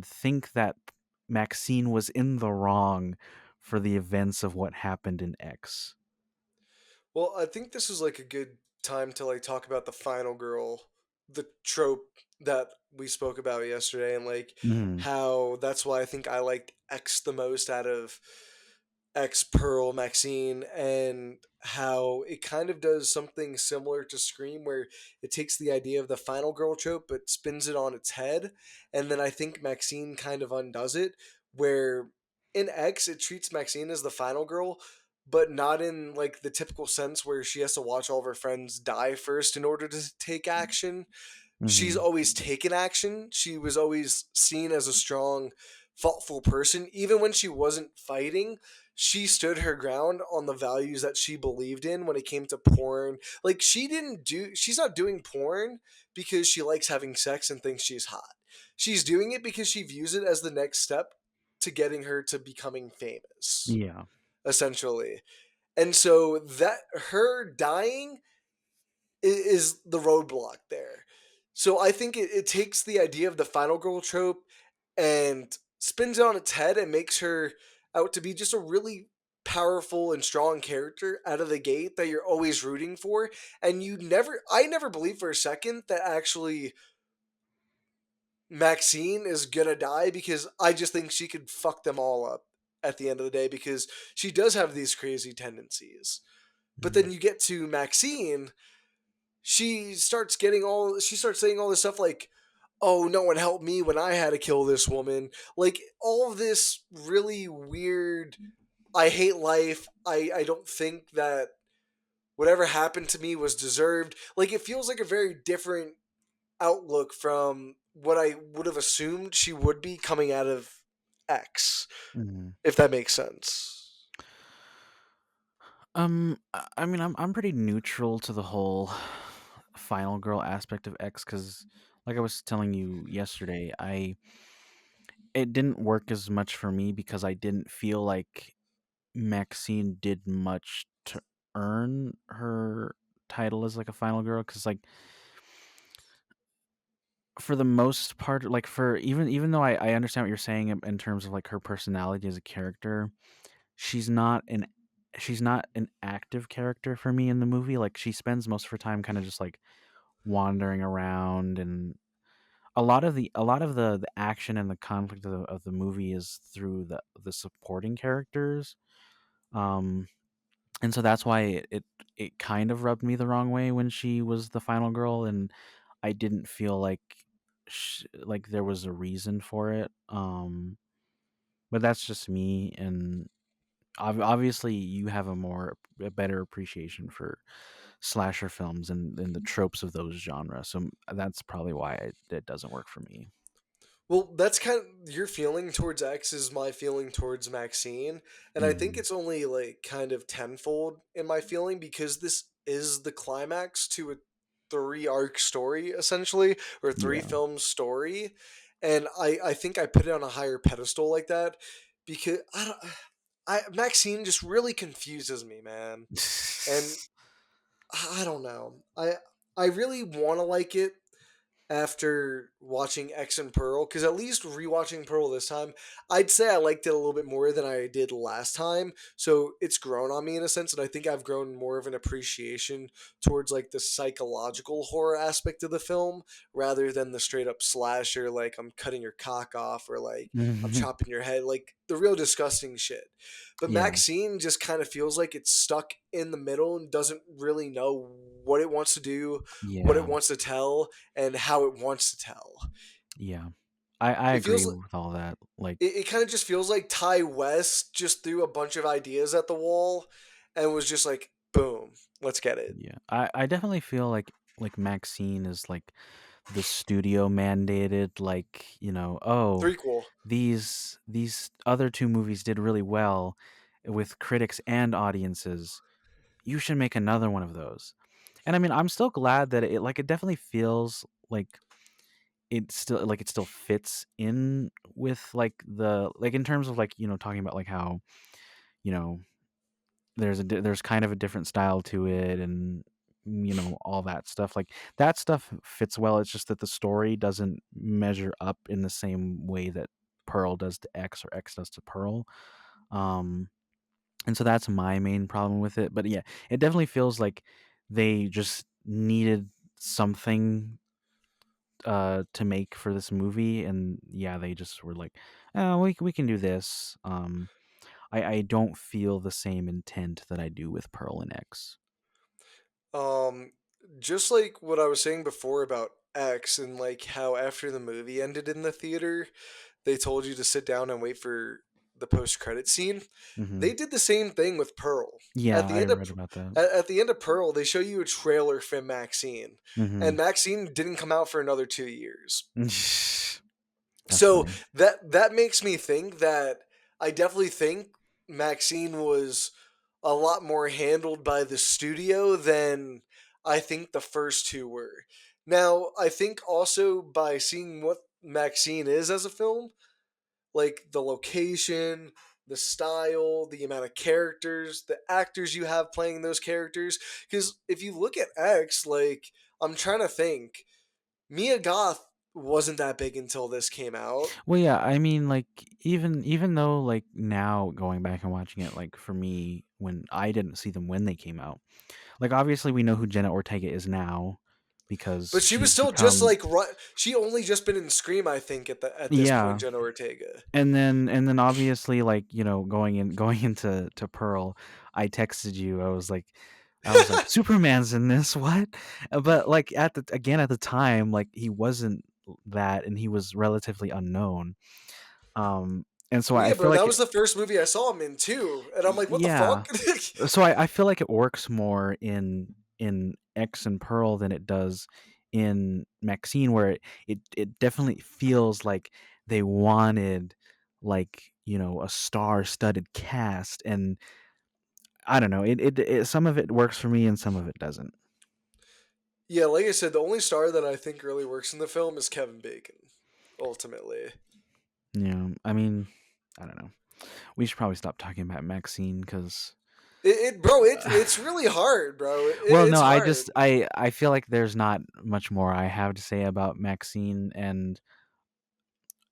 Speaker 2: think that Maxine was in the wrong for the events of what happened in X.
Speaker 1: Well, I think this is like a good time to like talk about the final girl, the trope that we spoke about yesterday, and like
Speaker 2: Mhm.
Speaker 1: how that's why I think I liked X the most out of X Pearl Maxine, and how it kind of does something similar to Scream, where it takes the idea of the final girl trope but spins it on its head, and then I think Maxine kind of undoes it, where in X it treats Maxine as the final girl, but not in like the typical sense where she has to watch all of her friends die first in order to take action. She's
Speaker 2: Mhm.
Speaker 1: always taken action. She was always seen as a strong, thoughtful person. Even when she wasn't fighting, she stood her ground on the values that she believed in when it came to porn. Like, she's not doing porn because she likes having sex and thinks she's hot. She's doing it because she views it as the next step to getting her to becoming famous,
Speaker 2: Yeah.
Speaker 1: essentially. And so that her dying is the roadblock there. So I think it takes the idea of the final girl trope and spins it on its head and makes her out to be just a really powerful and strong character out of the gate that you're always rooting for. And I never believed for a second that actually Maxine is gonna die, because I just think she could fuck them all up at the end of the day, because she does have these crazy tendencies. But
Speaker 2: Mhm.
Speaker 1: then you get to Maxine, she starts saying all this stuff like, oh, no one helped me when I had to kill this woman, like all of this really weird, I hate life, I don't think that whatever happened to me was deserved. Like, it feels like a very different outlook from what I would have assumed she would be coming out of X,
Speaker 2: Mhm.
Speaker 1: if that makes sense.
Speaker 2: I mean, I'm pretty neutral to the whole final girl aspect of X because, like I was telling you yesterday, I it didn't work as much for me because I didn't feel like Maxine did much to earn her title as like a final girl because like for the most part like for even though I understand what you're saying in terms of like her personality as a character, she's not an she's not an active character for me in the movie. Like she spends most of her time kind of just like wandering around, and a lot of the action and the conflict of the movie is through the supporting characters. um and so that's why it kind of rubbed me the wrong way when she was the final girl, and I didn't feel like like there was a reason for it. But that's just me, and obviously you have a better appreciation for slasher films and the tropes of those genres, so that's probably why it doesn't work for me.
Speaker 1: Well, that's kind of your feeling towards X is my feeling towards Maxine, and I think
Speaker 2: Hmm.
Speaker 1: it's only like kind of tenfold in my feeling, because this is the climax to a three arc story essentially, or three
Speaker 2: Yeah.
Speaker 1: film story, and I think I put it on a higher pedestal like that, because I Maxine just really confuses me, man, and I don't know, I really want to like it, after watching X and Pearl, because at least rewatching Pearl this time, I'd say I liked it a little bit more than I did last time. So it's grown on me in a sense, and I think I've grown more of an appreciation towards like the psychological horror aspect of the film rather than the straight up slasher, like I'm cutting your cock off or like I'm chopping your head, like the real disgusting shit. But
Speaker 2: Yeah,
Speaker 1: Maxine just kind of feels like it's stuck in the middle and doesn't really know what it wants to do, what it
Speaker 2: yeah,
Speaker 1: wants to tell, and how it wants to tell.
Speaker 2: yeah. I
Speaker 1: It
Speaker 2: agree
Speaker 1: feels like
Speaker 2: with all that. Like,
Speaker 1: it kind of just feels like Ty West just threw a bunch of ideas at the wall and was just like, boom, let's get it.
Speaker 2: yeah, I definitely feel like Maxine is like the studio mandated, like, oh,
Speaker 1: Threequel.
Speaker 2: these other two movies did really well with critics and audiences. You should make another one of those. And I mean, I'm still glad that it definitely feels like it still fits in with like the like in terms of like, talking about like how, you know, there's kind of a different style to it, and all that stuff. Like that stuff fits well. It's just that the story doesn't measure up in the same way that Pearl does to X or X does to Pearl. Um and so that's my main problem with it. But yeah, it definitely feels like they just needed something to make for this movie, and yeah, they just were like, oh, we can do this. I don't feel the same intent that I do with Pearl and X.
Speaker 1: Um, just like what I was saying before about X and like how after the movie ended in the theater, they told you to sit down and wait for the post credit scene.
Speaker 2: Hmm.
Speaker 1: They did the same thing with Pearl.
Speaker 2: Yeah,
Speaker 1: At the
Speaker 2: I
Speaker 1: end of
Speaker 2: read about that.
Speaker 1: at the end of Pearl, they show you a trailer for Maxine, and
Speaker 2: Hmm.
Speaker 1: Maxine didn't come out for another 2 years.
Speaker 2: That's
Speaker 1: So
Speaker 2: funny.
Speaker 1: that makes me think that I definitely think Maxine was a lot more handled by the studio than I think the first two were. Now, I think also by seeing what Maxine is as a film, like the location, the style, the amount of characters, the actors you have playing those characters. Because if you look at X, like, I'm trying to think, Mia Goth wasn't that big until this came out.
Speaker 2: Well, yeah, I mean, like even though like now going back and watching it, like for me, when I didn't see them when they came out, like obviously we know who Jenna Ortega is now because
Speaker 1: But she was
Speaker 2: she's
Speaker 1: still just
Speaker 2: become.
Speaker 1: like she only just been in Scream, I think, at this point,
Speaker 2: Yeah,
Speaker 1: Jenna Ortega.
Speaker 2: and then obviously like going into to Pearl, I texted you. I was like Superman's in this, what? But like at the time, like he wasn't that, and he was relatively unknown. And so
Speaker 1: Well,
Speaker 2: I
Speaker 1: yeah,
Speaker 2: feel
Speaker 1: bro,
Speaker 2: like
Speaker 1: that was the first movie I saw him in too, and I'm like, what the
Speaker 2: yeah.
Speaker 1: fuck?
Speaker 2: So I feel like it works more in X and Pearl than it does in Maxine, where it definitely feels like they wanted like a star-studded cast, and I don't know, some of it works for me and some of it doesn't.
Speaker 1: Yeah, like I said, the only star that I think really works in the film is Kevin Bacon. Ultimately,
Speaker 2: I mean, I don't know. We should probably stop talking about Maxine because
Speaker 1: bro, it's really hard, bro.
Speaker 2: well,
Speaker 1: It's
Speaker 2: no, I
Speaker 1: hard.
Speaker 2: just I feel like there's not much more I have to say about Maxine, and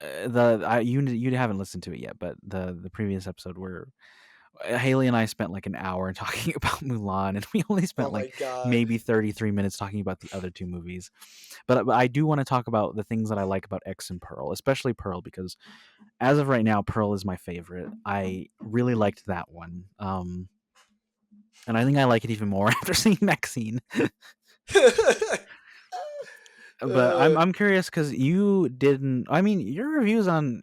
Speaker 2: you haven't listened to it yet, but the previous episode where Haley and I spent like an hour talking about Mulan, and we only
Speaker 1: Oh
Speaker 2: spent
Speaker 1: my
Speaker 2: like
Speaker 1: god.
Speaker 2: maybe 33 minutes talking about the other two movies. But I do want to talk about the things that I like about X and Pearl, especially Pearl, because as of right now, Pearl is my favorite. I really liked that one, and I think I like it even more after seeing Maxine. But I'm
Speaker 1: uh,
Speaker 2: I'm curious because you didn't. I mean, your reviews on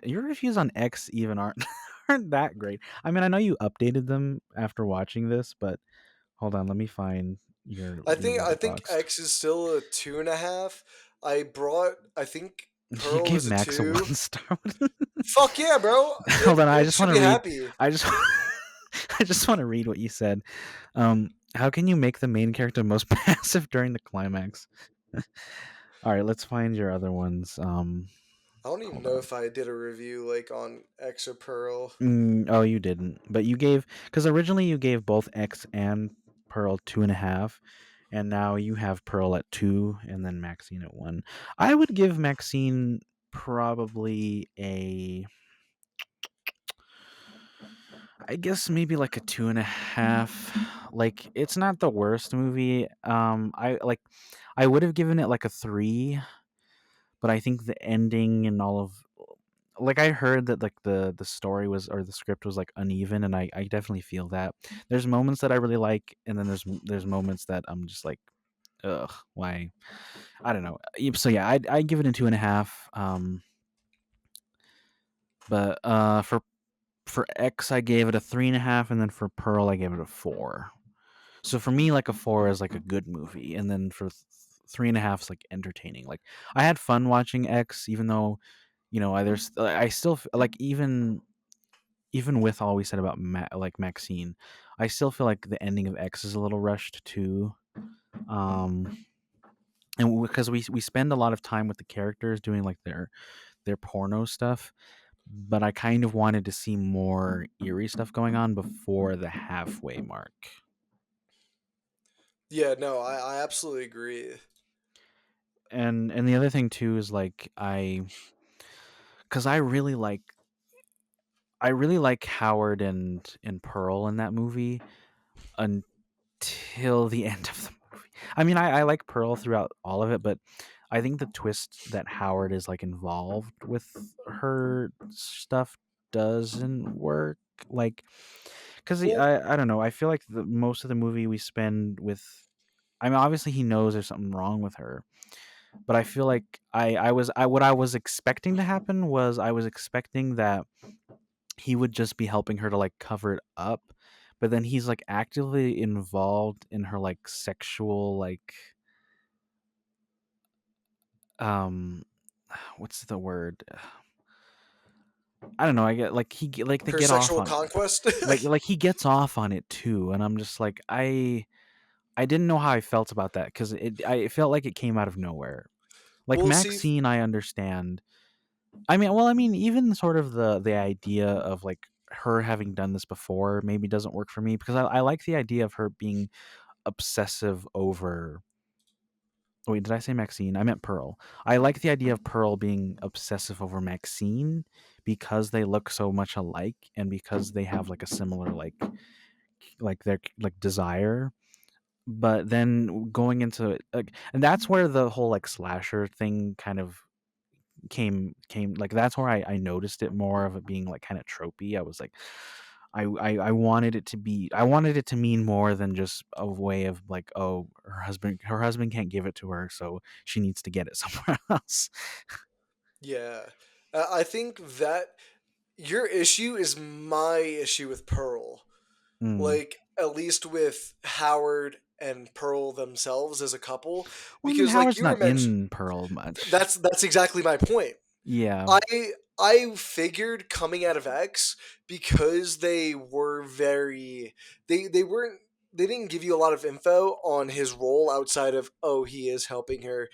Speaker 2: X even aren't aren't that great. I mean, I know you updated them after watching this, but hold on, let me find your
Speaker 1: I think
Speaker 2: letterboxed.
Speaker 1: X is still a 2.5. I think
Speaker 2: You
Speaker 1: Pearl
Speaker 2: gave
Speaker 1: is a
Speaker 2: Max a
Speaker 1: 2.
Speaker 2: 1 star.
Speaker 1: Fuck yeah, bro.
Speaker 2: Hold on, I
Speaker 1: It
Speaker 2: just want
Speaker 1: should
Speaker 2: to
Speaker 1: be
Speaker 2: read.
Speaker 1: happy.
Speaker 2: I just I just want to read what you said. How can you make the main character most passive during the climax? All right, let's find your other ones.
Speaker 1: I don't even
Speaker 2: Hold
Speaker 1: know
Speaker 2: on.
Speaker 1: if I did a review like on X or Pearl.
Speaker 2: Oh, you didn't. But you gave because originally you gave both X and Pearl 2.5, and now you have Pearl at 2 and then Maxine at 1. I would give Maxine probably a, I guess maybe like a 2.5. Like it's not the worst movie. I would have given it like a 3, but I think the ending and all of, like I heard that like the story was, or the script was like uneven, and I definitely feel that. There's moments that I really like, and then there's moments that I'm just like, ugh, why? I don't know. So yeah, I give it a 2.5. But for X I gave it a 3.5, and then for Pearl I gave it a 4. So for me, like a 4 is like a good movie, and then for 3.5 is like entertaining. Like I had fun watching X, even though I still like, even with all we said about like Maxine, I still feel like the ending of X is a little rushed too. Um, and because we spend a lot of time with the characters doing like their porno stuff, but I kind of wanted to see more eerie stuff going on before the halfway mark.
Speaker 1: Yeah, no, I absolutely agree.
Speaker 2: And the other thing too is like because I really like Howard and Pearl in that movie until the end of the movie. I mean, I like Pearl throughout all of it, but I think the twist that Howard is like involved with her stuff doesn't work. Like, because
Speaker 1: Well,
Speaker 2: I don't know. I feel like the most of the movie we spend with. I mean, obviously he knows there's something wrong with her, but I feel like what I was expecting to happen was I was expecting that he would just be helping her to like cover it up, but then he's like actively involved in her like sexual like um what's the word, I don't know, I get like like they
Speaker 1: her
Speaker 2: get off
Speaker 1: sexual
Speaker 2: on,
Speaker 1: conquest.
Speaker 2: like he gets off on it too, and I'm just like I didn't know how I felt about that because it felt like it came out of nowhere. Like
Speaker 1: Well, see,
Speaker 2: Maxine, I understand. I mean, even sort of the idea of like her having done this before maybe doesn't work for me because I like the idea of her being obsessive over. Wait, did I say Maxine? I meant Pearl. I like the idea of Pearl being obsessive over Maxine because they look so much alike and because they have like a similar like their like desire. But then going into it, like, and that's where the whole like slasher thing kind of came like, that's where I noticed it more of it being like kind of tropey. I was like, I wanted it to be, I wanted it to mean more than just a way of like, oh, her husband can't give it to her, so she needs to get it somewhere else.
Speaker 1: yeah, I think that your issue is my issue with Pearl.
Speaker 2: Mm.
Speaker 1: Like, at least with Howard and Pearl themselves as a couple,
Speaker 2: Well, I mean,
Speaker 1: because like
Speaker 2: Howard's
Speaker 1: you were
Speaker 2: not
Speaker 1: mentioning,
Speaker 2: in Pearl much.
Speaker 1: that's exactly my point.
Speaker 2: Yeah.
Speaker 1: I I figured coming out of X, because they were very, they weren't, they didn't give you a lot of info on his role outside of, oh, he is helping her,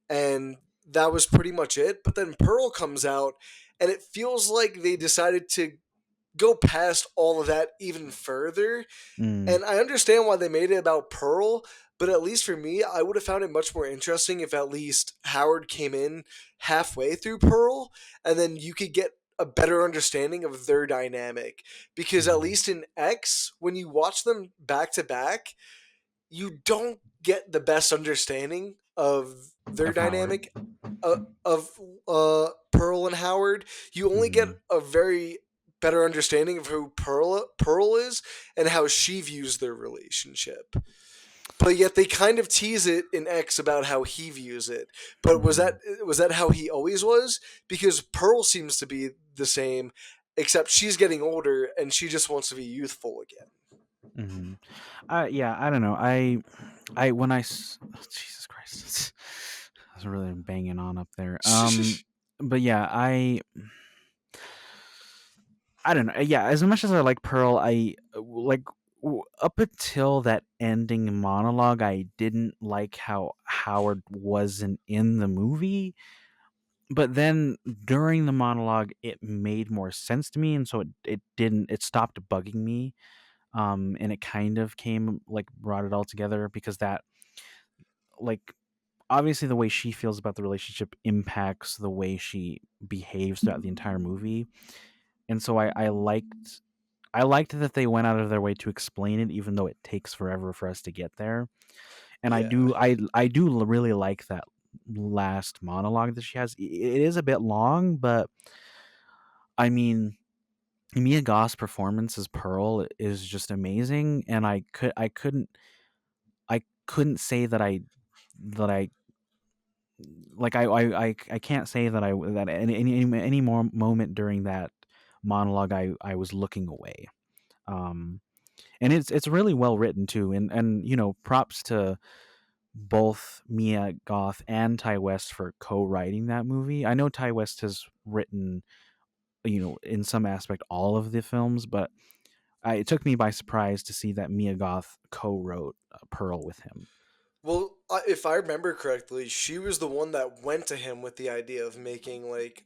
Speaker 1: and that was pretty much it. But then Pearl comes out, and it feels like they decided to go past all of that even further.
Speaker 2: Mm.
Speaker 1: And I understand why they made it about Pearl, but at least for me, I would have found it much more interesting if at least Howard came in halfway through Pearl, and then you could get a better understanding of their dynamic. Because at
Speaker 2: Mm.
Speaker 1: least in X, when you watch them back to back, you don't get the best understanding of their
Speaker 2: Of Howard.
Speaker 1: dynamic, of Pearl and Howard. You only get
Speaker 2: Mm.
Speaker 1: a very better understanding of who Pearl is and how she views their relationship. But yet they kind of tease it in X about how he views it. But
Speaker 2: Mm.
Speaker 1: was that how he always was? Because Pearl seems to be the same, except she's getting older and she just wants to be youthful again.
Speaker 2: Mm. Yeah, I don't know. When Jesus Christ, I was really banging on up there. But yeah, I don't know. Yeah, as much as I like Pearl, I like up until that ending monologue, I didn't like how Howard wasn't in the movie. But then during the monologue, it made more sense to me, and so it stopped bugging me. And it kind of came like brought it all together because that. like obviously the way she feels about the relationship impacts the way she behaves throughout the entire movie. And so I liked that they went out of their way to explain it, even though it takes forever for us to get there. And
Speaker 1: Yeah.
Speaker 2: I do really like that last monologue that she has. It is a bit long, but I mean, Mia Goth's performance as Pearl is just amazing, and I couldn't say that I like I can't say that I that any more moment during that monologue I was looking away. Um, and it's really well written too, and props to both Mia Goth and Ty West for co-writing that movie. I know Ty West has written, in some aspect all of the films, but it took me by surprise to see that Mia Goth co-wrote Pearl with him.
Speaker 1: Well, if I remember correctly, she was the one that went to him with the idea of making like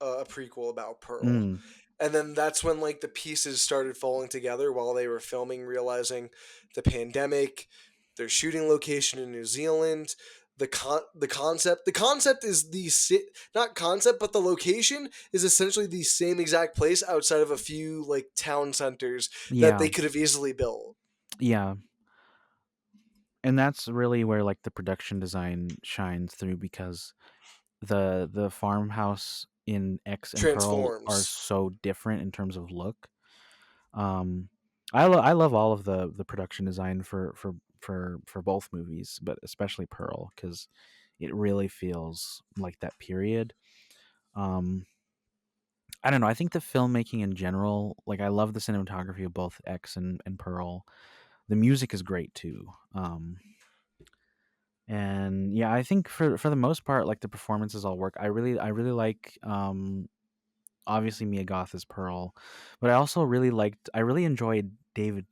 Speaker 1: a prequel about Pearl.
Speaker 2: Mm,
Speaker 1: And then that's when like the pieces started falling together while they were filming, realizing the pandemic, their shooting location in New Zealand, the concept is not concept, but the location is essentially the same exact place outside of a few like town centers that
Speaker 2: yeah,
Speaker 1: they could have easily built.
Speaker 2: yeah, and that's really where like the production design shines through, because the farmhouse in X and Pearl are
Speaker 1: Transforms.
Speaker 2: so different in terms of look. Um, I love all of the production design for both movies, but especially Pearl, because it really feels like that period. Um, I don't know. I think the filmmaking in general, like I love the cinematography of both X and Pearl. The music is great too. And yeah, I think for the most part, like the performances all work. I really like obviously Mia Goth as Pearl, but I really enjoyed David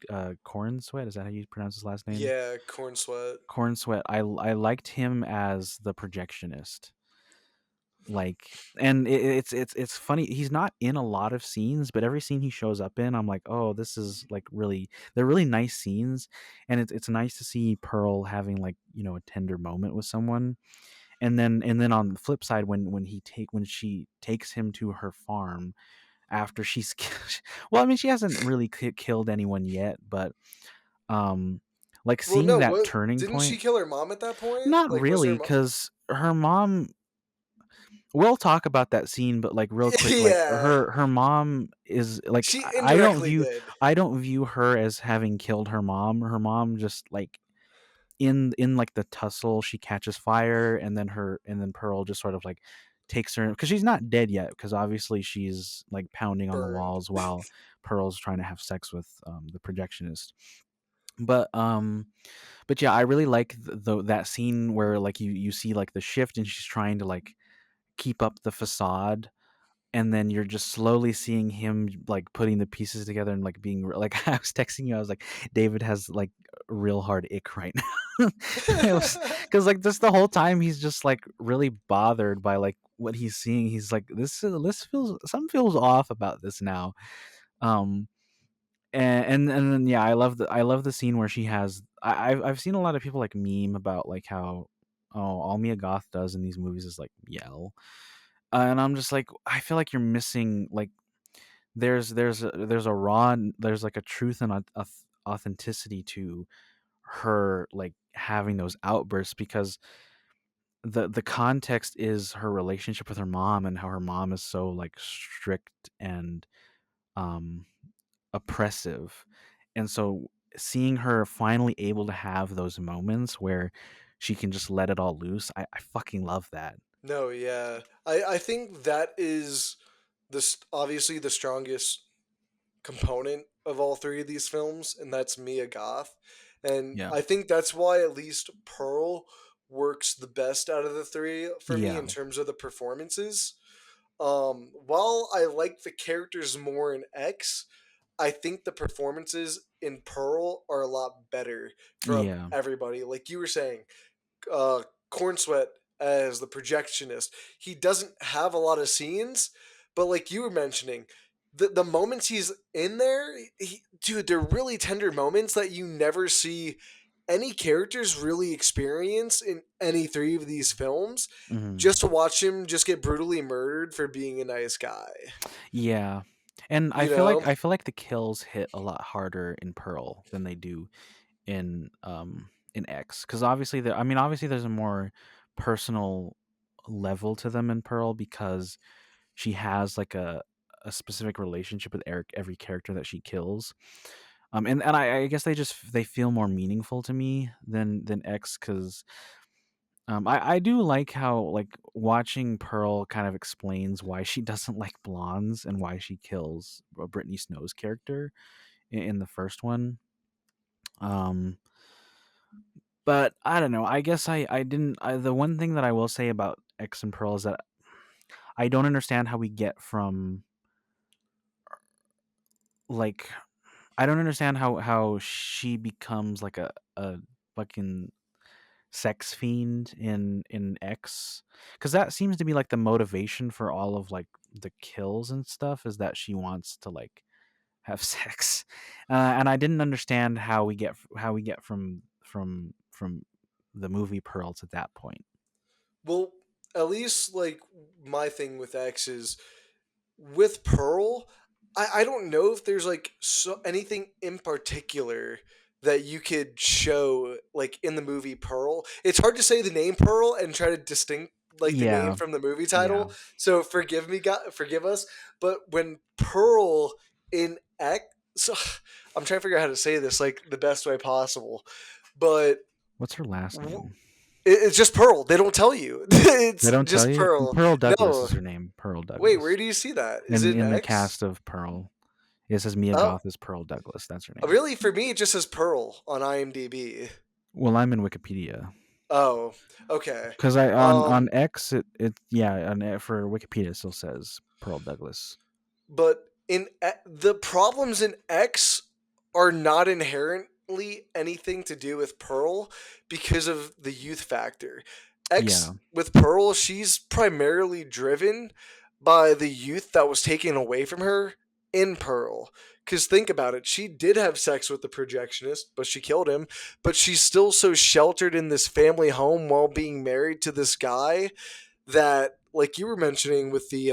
Speaker 2: Cornsweet. Is that how you pronounce his last name?
Speaker 1: Yeah, corn sweat.
Speaker 2: Cornsweet. I liked him as the projectionist. Like, and it's funny. He's not in a lot of scenes, but every scene he shows up in, I'm like, oh, this is like really, they're really nice scenes, and it's nice to see Pearl having like a tender moment with someone. And then on the flip side, when she takes him to her farm after she's well, I mean, she hasn't really killed anyone yet, but um like
Speaker 1: Well,
Speaker 2: seeing
Speaker 1: no,
Speaker 2: that
Speaker 1: what
Speaker 2: turning
Speaker 1: didn't she
Speaker 2: point.
Speaker 1: kill her mom at that point?
Speaker 2: Not
Speaker 1: Like, was her
Speaker 2: really,
Speaker 1: mom?
Speaker 2: because her mom, we'll talk about that scene, but like real quick, like
Speaker 1: Yeah,
Speaker 2: her mom is like,
Speaker 1: she
Speaker 2: I don't
Speaker 1: indirectly
Speaker 2: view
Speaker 1: did.
Speaker 2: her as having killed her mom. Her mom just like in like the tussle, she catches fire, and then Pearl just sort of like takes her, because she's not dead yet, because obviously she's like pounding on the
Speaker 1: Burned.
Speaker 2: walls while Pearl's trying to have sex with the projectionist. But yeah, I really like that scene where like you see like the shift, and she's trying to like keep up the facade, and then you're just slowly seeing him like putting the pieces together and like being like, I was texting you, I was like, David has like a real hard ick right now. It was because like just the whole time he's just like really bothered by like what he's seeing. He's like, this feels, something feels off about this now. um and then yeah, I love the scene where she has, I've seen a lot of people like meme about like how, oh, all Mia Goth does in these movies is like yell. And I'm just like, I feel like you're missing like, there's a raw, there's like a truth and authenticity to her like having those outbursts, because the context is her relationship with her mom, and how her mom is so like strict and um oppressive. And so seeing her finally able to have those moments where she can just let it all loose, I fucking love that.
Speaker 1: No, yeah, I think that is obviously the strongest component of all three of these films, and that's Mia Goth. And
Speaker 2: Yeah.
Speaker 1: I think that's why at least Pearl works the best out of the three for me
Speaker 2: Yeah.
Speaker 1: in terms of the performances. While I like the characters more in X, I think the performances in Pearl are a lot better from
Speaker 2: Yeah.
Speaker 1: everybody. Like you were saying, uh, Corn Sweat as the projectionist. He doesn't have a lot of scenes, but like you were mentioning, the moments he's in there, dude, they're really tender moments that you never see any characters really experience in any three of these films,
Speaker 2: Hmm.
Speaker 1: just to watch him just get brutally murdered for being a nice guy.
Speaker 2: Yeah. And
Speaker 1: You know?
Speaker 2: I feel like the kills hit a lot harder in Pearl than they do in X, cuz obviously obviously there's a more personal level to them in Pearl because she has like a specific relationship with Eric every character that she kills. And I guess they feel more meaningful to me than X, cuz I do like how like watching Pearl kind of explains why she doesn't like blondes and why she kills Brittany Snow's character in the first one. Um, but I don't know. I guess I didn't. The one thing that I will say about X and Pearl is that I don't understand how we get from like I don't understand how she becomes like a fucking sex fiend in X, because that seems to be like the motivation for all of like the kills and stuff, is that she wants to like have sex. And I didn't understand how we get from the movie Pearl to that point.
Speaker 1: Well, at least like my thing with X is with Pearl, I don't know if there's like anything in particular that you could show like in the movie Pearl. It's hard to say the name Pearl and try to distinct like the name
Speaker 2: Yeah,
Speaker 1: from the movie
Speaker 2: yeah.
Speaker 1: title. So forgive me, God, forgive us. But when Pearl in X, so, I'm trying to figure out how to say this like the best way possible. But
Speaker 2: What's her last
Speaker 1: w-
Speaker 2: name?
Speaker 1: it's just Pearl. They don't tell you.
Speaker 2: They
Speaker 1: It's
Speaker 2: don't tell
Speaker 1: just
Speaker 2: you.
Speaker 1: Pearl.
Speaker 2: Pearl Douglas
Speaker 1: No.
Speaker 2: is her name. Pearl
Speaker 1: Wait, where
Speaker 2: Douglas.
Speaker 1: do you see that? Is
Speaker 2: And
Speaker 1: it in
Speaker 2: in the
Speaker 1: X?
Speaker 2: cast of Pearl, it says Mia
Speaker 1: Oh,
Speaker 2: Goth is Pearl Douglas. That's her name.
Speaker 1: really? For me, it just says Pearl on IMDb.
Speaker 2: Well, I'm in Wikipedia.
Speaker 1: Oh, okay.
Speaker 2: Because I on
Speaker 1: Um,
Speaker 2: X it yeah for Wikipedia it still says Pearl Douglas.
Speaker 1: but the problems in X are not inherently anything to do with Pearl because of the youth factor.
Speaker 2: Yeah.
Speaker 1: X with Pearl, she's primarily driven by the youth that was taken away from her in Pearl. Because think about it, she did have sex with the projectionist, but she killed him. But she's still so sheltered in this family home while being married to this guy that, like you were mentioning with the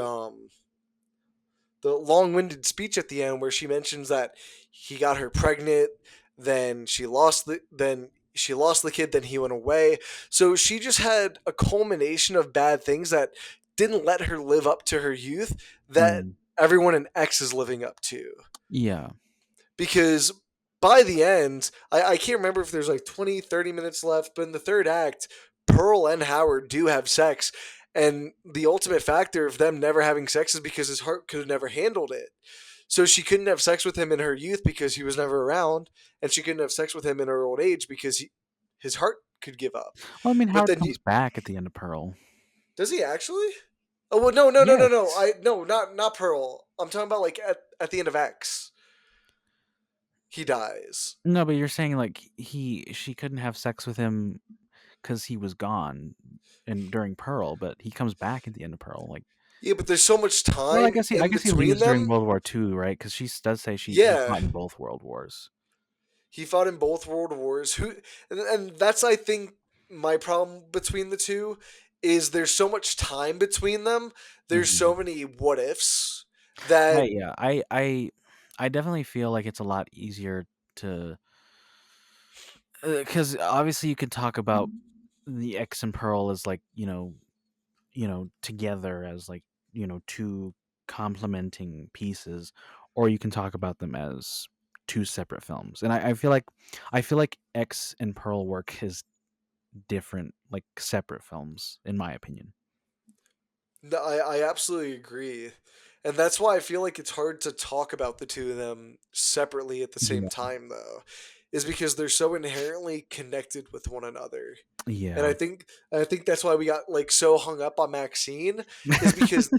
Speaker 1: long-winded speech at the end where she mentions that he got her pregnant, then she lost the kid, then he went away. So she just had a culmination of bad things that didn't let her live up to her youth that
Speaker 2: Mm.
Speaker 1: everyone in X is living up to.
Speaker 2: Yeah.
Speaker 1: Because by the end, I can't remember if there's like 20, 30 minutes left, but in the third act, Pearl and Howard do have sex. And the ultimate factor of them never having sex is because his heart could have never handled it. So she couldn't have sex with him in her youth because he was never around, and she couldn't have sex with him in her old age because his heart could give up.
Speaker 2: Well, I mean,
Speaker 1: But
Speaker 2: Howard
Speaker 1: then
Speaker 2: comes back at the end of Pearl.
Speaker 1: does he actually? Oh well, no, no, no, no, no.
Speaker 2: Yes.
Speaker 1: I no, not Pearl. I'm talking about like at the end of X, he dies.
Speaker 2: No, but you're saying like she couldn't have sex with him because he was gone and during Pearl, but he comes back at the end of Pearl. Like,
Speaker 1: Yeah, but there's so much
Speaker 2: well,
Speaker 1: time
Speaker 2: I
Speaker 1: in
Speaker 2: guess he
Speaker 1: between
Speaker 2: leaves during
Speaker 1: them.
Speaker 2: World War II, right? Because she does say he
Speaker 1: Yeah,
Speaker 2: fought in both World Wars.
Speaker 1: he fought in both world wars. And that's I think my problem between the two is there's so much time between them. There's
Speaker 2: Hmm.
Speaker 1: so many what ifs that
Speaker 2: Yeah, I definitely feel like it's a lot easier to because obviously you could talk about the X and Pearl as like together as like two complementing pieces, or you can talk about them as two separate films. And I feel like X and Pearl work as different, like separate films, in my opinion.
Speaker 1: I absolutely agree. And that's why I feel like it's hard to talk about the two of them separately at the same
Speaker 2: Yeah,
Speaker 1: time though, is because they're so inherently connected with one another. And
Speaker 2: yeah,
Speaker 1: I think that's why we got like so hung up on Maxine is because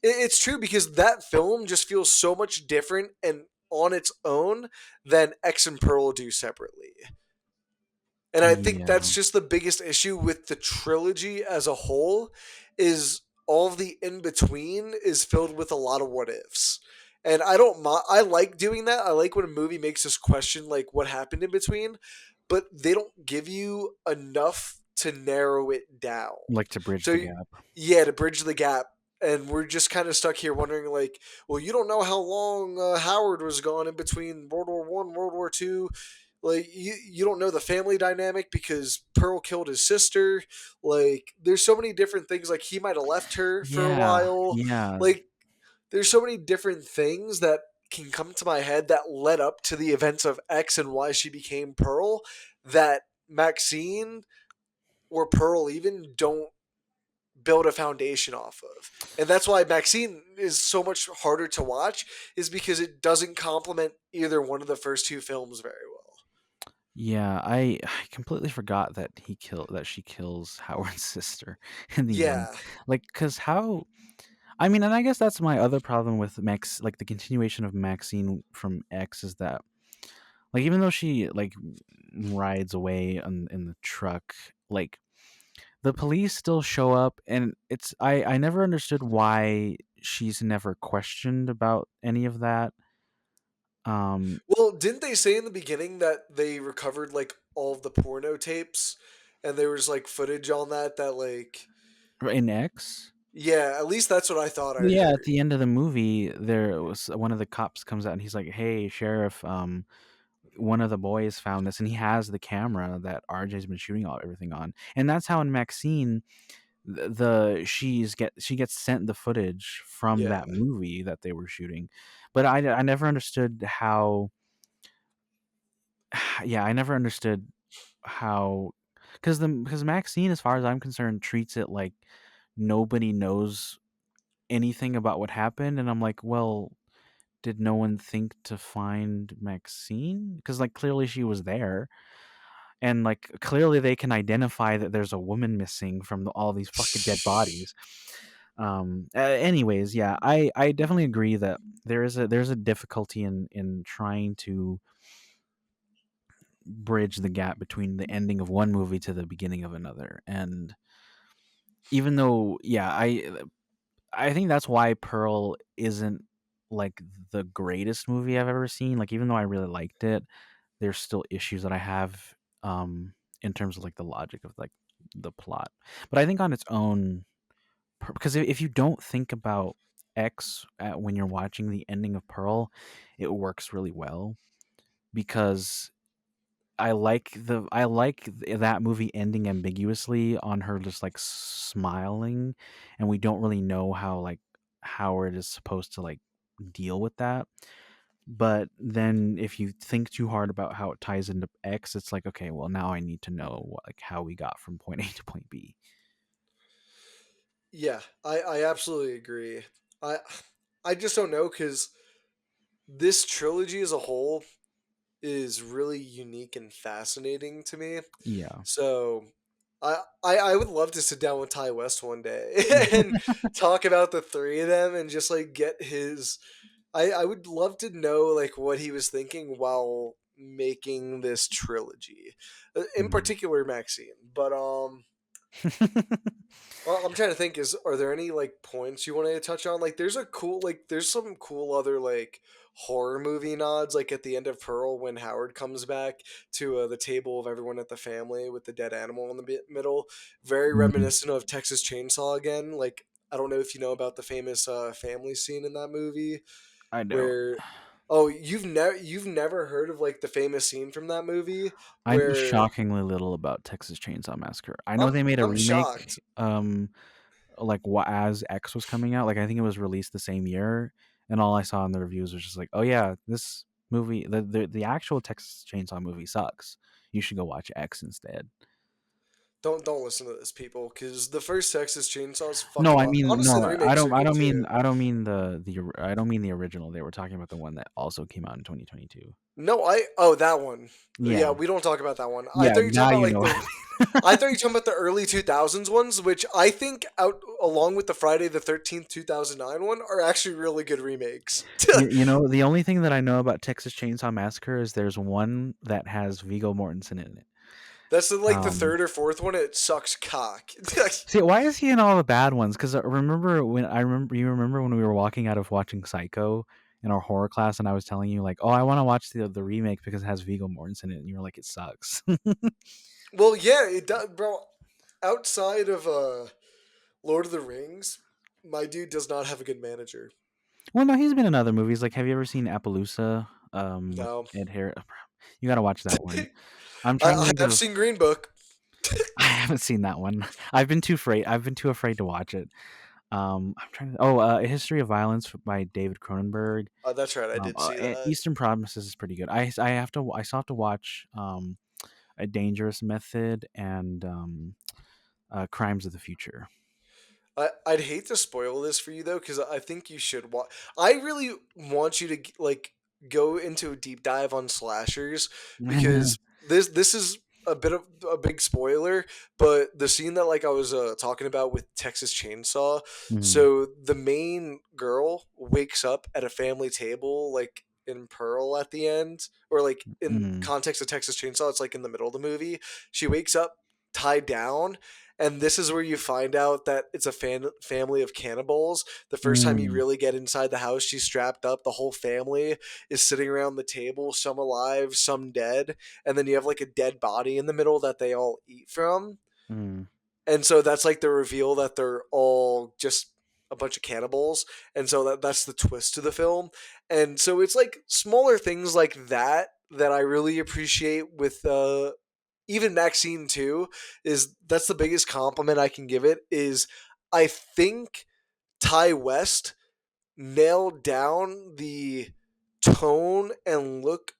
Speaker 1: it's true because that film just feels so much different and on its own than X and Pearl do separately. And I think
Speaker 2: yeah,
Speaker 1: that's just the biggest issue with the trilogy as a whole is all of the in between is filled with a lot of what ifs. And I don't I like doing that. I like when a movie makes us question like what happened in between, but they don't give you enough to narrow it down.
Speaker 2: Like to bridge
Speaker 1: So
Speaker 2: the gap.
Speaker 1: yeah, to bridge the gap. And we're just kind of stuck here wondering, like, well, you don't know how long Howard was gone in between World War One, World War Two. Like, you don't know the family dynamic because Pearl killed his sister. Like, there's so many different things. Like, he might have left her for a
Speaker 2: Yeah,
Speaker 1: while.
Speaker 2: yeah,
Speaker 1: Like, there's so many different things that can come to my head that led up to the events of X and why she became Pearl that Maxine or Pearl even don't build a foundation off of. And that's why Maxine is so much harder to watch, is because it doesn't complement either one of the first two films very well.
Speaker 2: yeah. I completely forgot that she kills Howard's sister in the end.
Speaker 1: Yeah.
Speaker 2: Like, cause how? I mean, and I guess that's my other problem with like the continuation of Maxine from X is that, like, even though she like rides away in the truck, like the police still show up, and I never understood why she's never questioned about any of that. Um,
Speaker 1: Well, didn't they say in the beginning that they recovered like all of the porno tapes and there was like footage on that like
Speaker 2: in X.
Speaker 1: yeah, at least that's what I thought
Speaker 2: Well,
Speaker 1: I'd
Speaker 2: yeah, at
Speaker 1: heard.
Speaker 2: the end of the movie, there was one of the cops comes out and he's like, "Hey, sheriff, one of the boys found this," and he has the camera that RJ's been shooting everything on, and that's how in Maxine, she gets sent the footage from
Speaker 1: Yeah.
Speaker 2: that movie that they were shooting, but I never understood how. Yeah, I never understood how, because Maxine, as far as I'm concerned, treats it like nobody knows anything about what happened, and I'm like, well, did no one think to find Maxine? Because like clearly she was there, and like clearly they can identify that there's a woman missing from all these fucking dead bodies. Anyways, yeah, I definitely agree that there's a difficulty in trying to bridge the gap between the ending of one movie to the beginning of another, and even though, yeah, I think that's why Pearl isn't like the greatest movie I've ever seen. Like, even though I really liked it, there's still issues that I have in terms of like the logic of like the plot. But I think on its own, because if you don't think about X when you're watching the ending of Pearl, it works really well because I like that movie ending ambiguously on her just like smiling, and we don't really know how like Howard is supposed to like deal with that. But then if you think too hard about how it ties into X, it's like, okay, well, now I need to know like how we got from point A to point B.
Speaker 1: Yeah, I absolutely agree. I I just don't know because this trilogy as a whole is really unique and fascinating to me.
Speaker 2: Yeah.
Speaker 1: So I would love to sit down with Ty West one day and talk about the three of them and just like get his. I would love to know like what he was thinking while making this trilogy, in
Speaker 2: Mhm.
Speaker 1: particular Maxine. But well, I'm trying to think. Are there any like points you wanted to touch on? Like, there's some cool other like horror movie nods. Like at the end of Pearl, when Howard comes back to the table of everyone at the family with the dead animal in the middle, very
Speaker 2: Mm,
Speaker 1: reminiscent of Texas Chainsaw again. Like, I don't know if you know about the famous family scene in that movie
Speaker 2: I don't.
Speaker 1: where. Oh, you've never heard of like the famous scene from that movie
Speaker 2: I know
Speaker 1: where
Speaker 2: shockingly little about Texas Chainsaw Massacre. I know
Speaker 1: I'm
Speaker 2: they made a
Speaker 1: I'm
Speaker 2: remake,
Speaker 1: shocked.
Speaker 2: like as X was coming out. Like I think it was released the same year, and all I saw in the reviews was just like, "Oh yeah, this movie, the actual Texas Chainsaw movie sucks. You should go watch X instead."
Speaker 1: Don't listen to this, people, because the first Texas Chainsaw is
Speaker 2: No,
Speaker 1: fucking. Honestly, the remakes are good too.
Speaker 2: I don't mean I don't mean the original. They were talking about the one that also came out in 2022.
Speaker 1: No, I oh that one.
Speaker 2: Yeah,
Speaker 1: Yeah, we don't talk about that one. I
Speaker 2: yeah.
Speaker 1: thought you were
Speaker 2: Now
Speaker 1: talking about
Speaker 2: you
Speaker 1: like
Speaker 2: know.
Speaker 1: the. I thought you were talking about the early 2000s ones, which I think out along with the Friday the 13th 2009 one are actually really good remakes.
Speaker 2: You know, the only thing that I know about Texas Chainsaw Massacre is there's one that has Viggo Mortensen in it.
Speaker 1: That's like the
Speaker 2: Um,
Speaker 1: third or fourth one. It sucks cock.
Speaker 2: See, why is he in all the bad ones? Because remember when you remember when we were walking out of watching Psycho, in our horror class, and I was telling you like, oh, I want to watch the remake because it has Viggo Mortensen in it, and you were like, it sucks.
Speaker 1: Well, yeah, it does, bro. Outside of Lord of the Rings, my dude does not have a good manager.
Speaker 2: Well, no, he's been in other movies. Like, have you ever seen Appaloosa? With
Speaker 1: No,
Speaker 2: Ed Harris. You got to watch that one. I'm trying to
Speaker 1: I
Speaker 2: think
Speaker 1: have
Speaker 2: of.
Speaker 1: seen Green Book.
Speaker 2: I haven't seen that one. I've been too afraid to watch it. I'm trying to. Oh, A History of Violence by David Cronenberg.
Speaker 1: That's right, I did see
Speaker 2: And
Speaker 1: that.
Speaker 2: Eastern Promises is pretty good. I still have to watch A Dangerous Method and Crimes of the Future.
Speaker 1: I'd hate to spoil this for you though, because I think you should watch. I really want you to like go into a deep dive on slashers because this is a bit of a big spoiler, but the scene that like I was talking about with Texas Chainsaw.
Speaker 2: Mm,
Speaker 1: So the main girl wakes up at a family table, like in Pearl at the end, or like in
Speaker 2: mm,
Speaker 1: context of Texas Chainsaw, it's like in the middle of the movie. She wakes up tied down, and this is where you find out that it's a family of cannibals. The first time you
Speaker 2: mm,
Speaker 1: really get inside the house, she's strapped up. The whole family is sitting around the table, some alive, some dead, and then you have like a dead body in the middle that they all eat from.
Speaker 2: mm,
Speaker 1: And so that's like the reveal that they're all just a bunch of cannibals, and so that's the twist to the film. And so it's like smaller things like that that I really appreciate with even Maxine too. Is that's the biggest compliment I can give it, is I think Ty West nailed down the tone and look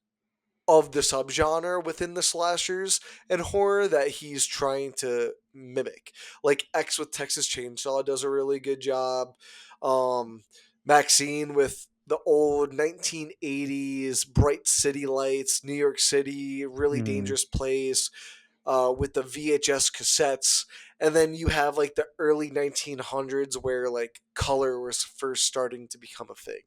Speaker 1: of the subgenre within the slashers and horror that he's trying to mimic. Like X with Texas Chainsaw does a really good job. Um, Maxine with the old 1980s bright city lights, New York City, really
Speaker 2: mm,
Speaker 1: dangerous place, with the VHS cassettes. And then you have like the early 1900s where like color was first starting to become a thing,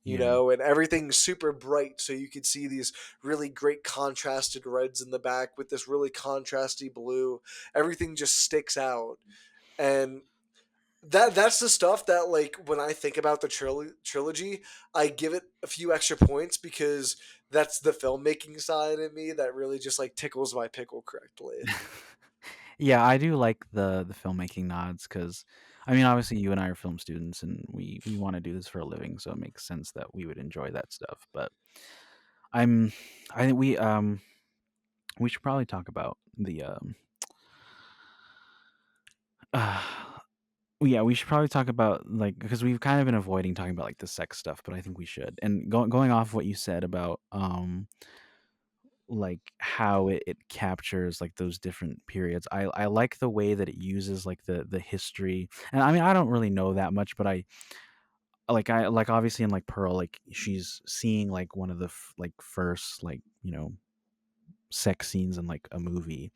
Speaker 2: yeah.
Speaker 1: and everything's super bright. So you could see these really great contrasted reds in the back with this really contrasty blue. Everything just sticks out. And that's the stuff that, like, when I think about the trilogy, I give it a few extra points because that's the filmmaking side of me that really just like tickles my pickle correctly.
Speaker 2: Yeah, I do like the filmmaking nods because, I mean, obviously you and I are film students and we want to do this for a living, so it makes sense that we would enjoy that stuff. But I'm I think we should probably talk about the uh, yeah, we should probably talk about like because we've kind of been avoiding talking about like the sex stuff, but I think we should. And going off what you said about like how it captures like those different periods. I like the way that it uses like the history. And I mean I don't really know that much, but I like obviously in like Pearl, like she's seeing like one of the like first like, sex scenes in like a movie,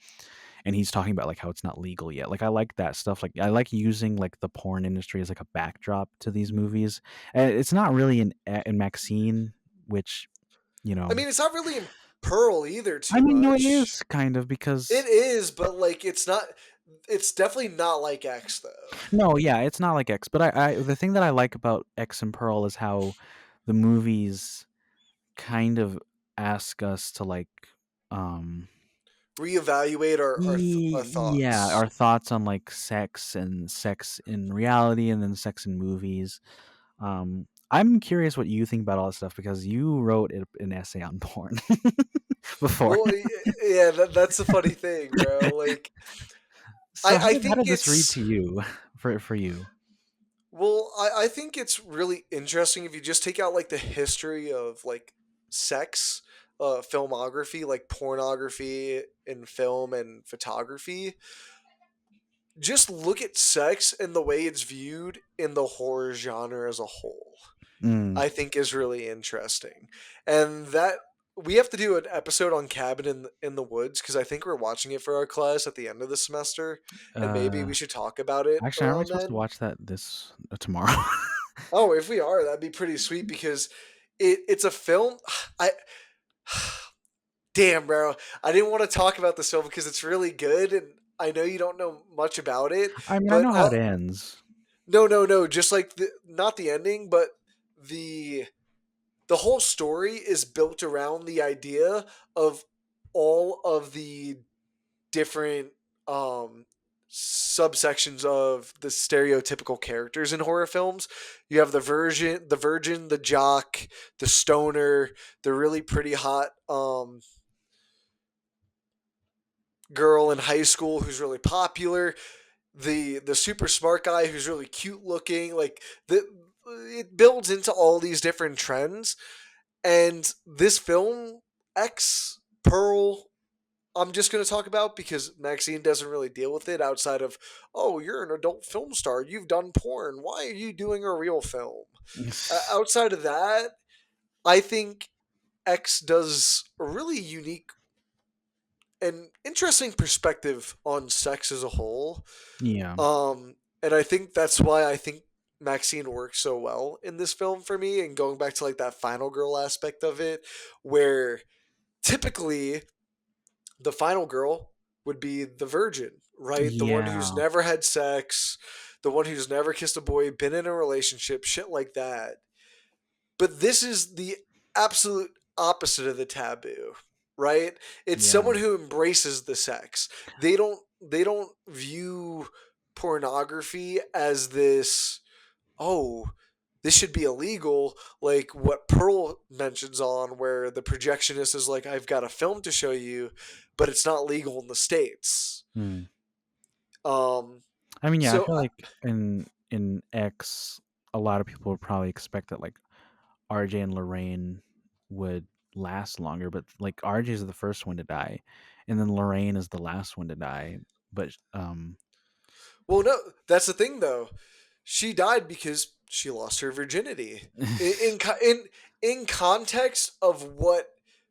Speaker 2: and he's talking about like how it's not legal yet. Like I like that stuff. Like I like using like the porn industry as like a backdrop to these movies. And it's not really in Maxine, which, you
Speaker 1: I
Speaker 2: know,
Speaker 1: mean, it's not really in Pearl either
Speaker 2: I
Speaker 1: too
Speaker 2: mean, no, it
Speaker 1: much.
Speaker 2: is kind of
Speaker 1: It
Speaker 2: because
Speaker 1: is, but like it's not. It's definitely not like X though.
Speaker 2: no, yeah, it's not like X. But I the thing that I like about X and Pearl is how the movies kind of ask us to like um
Speaker 1: Reevaluate our
Speaker 2: yeah,
Speaker 1: thoughts.
Speaker 2: our thoughts on like sex and sex in reality and then sex in movies. I'm curious what you think about all this stuff because you wrote an essay on porn before.
Speaker 1: Well, yeah, that's the funny thing, bro. Like,
Speaker 2: So
Speaker 1: I
Speaker 2: how
Speaker 1: think
Speaker 2: did this read
Speaker 1: it's
Speaker 2: to you for you?
Speaker 1: well, I think it's really interesting if you just take out like the history of like sex, filmography, like pornography in film and photography. Just look at sex and the way it's viewed in the horror genre as a whole.
Speaker 2: Mm,
Speaker 1: I think is really interesting. And that we have to do an episode on Cabin in the Woods because I think we're watching it for our class at the end of the semester, and maybe
Speaker 2: uh,
Speaker 1: we should talk about it
Speaker 2: actually, aren't we
Speaker 1: around
Speaker 2: supposed to
Speaker 1: then.
Speaker 2: watch that this tomorrow?
Speaker 1: Oh, if we are, that'd be pretty sweet because it's a film. I damn, bro, I didn't want to talk about this film because it's really good, and I know you don't know much about it,
Speaker 2: I mean, I
Speaker 1: but
Speaker 2: know how it ends.
Speaker 1: no, no, no, just like not the ending, but the the whole story is built around the idea of all of the different um subsections of the stereotypical characters in horror films. You have the virgin, the jock, the stoner, the really pretty hot girl in high school who's really popular, the super smart guy who's really cute looking. Like the it builds into all these different trends. And this film, X Pearl, I'm just going to talk about because Maxine doesn't really deal with it outside of, oh, you're an adult film star. You've done porn. Why are you doing a real film? Outside of that, I think X does a really unique and interesting perspective on sex as a whole.
Speaker 2: Yeah.
Speaker 1: And I think that's why I think Maxine works so well in this film for me. And going back to like that final girl aspect of it, where typically the final girl would be the virgin, right? The one who's
Speaker 2: Yeah.
Speaker 1: never had sex, the one who's never kissed a boy, been in a relationship, shit like that. But this is the absolute opposite of the taboo, right? It's
Speaker 2: Yeah.
Speaker 1: someone who embraces the sex. They don't view pornography as this, oh, this should be illegal, like what Pearl mentions on, where the projectionist is like, I've got a film to show you, but it's not legal in the States.
Speaker 2: Hmm.
Speaker 1: Um,
Speaker 2: I mean, yeah, I
Speaker 1: so
Speaker 2: feel like in X, a lot of people would probably expect that like RJ and Lorraine would last longer, but like RJ is the first one to die, and then Lorraine is the last one to die. But
Speaker 1: well, no, that's the thing though. She died because she lost her virginity. In context of what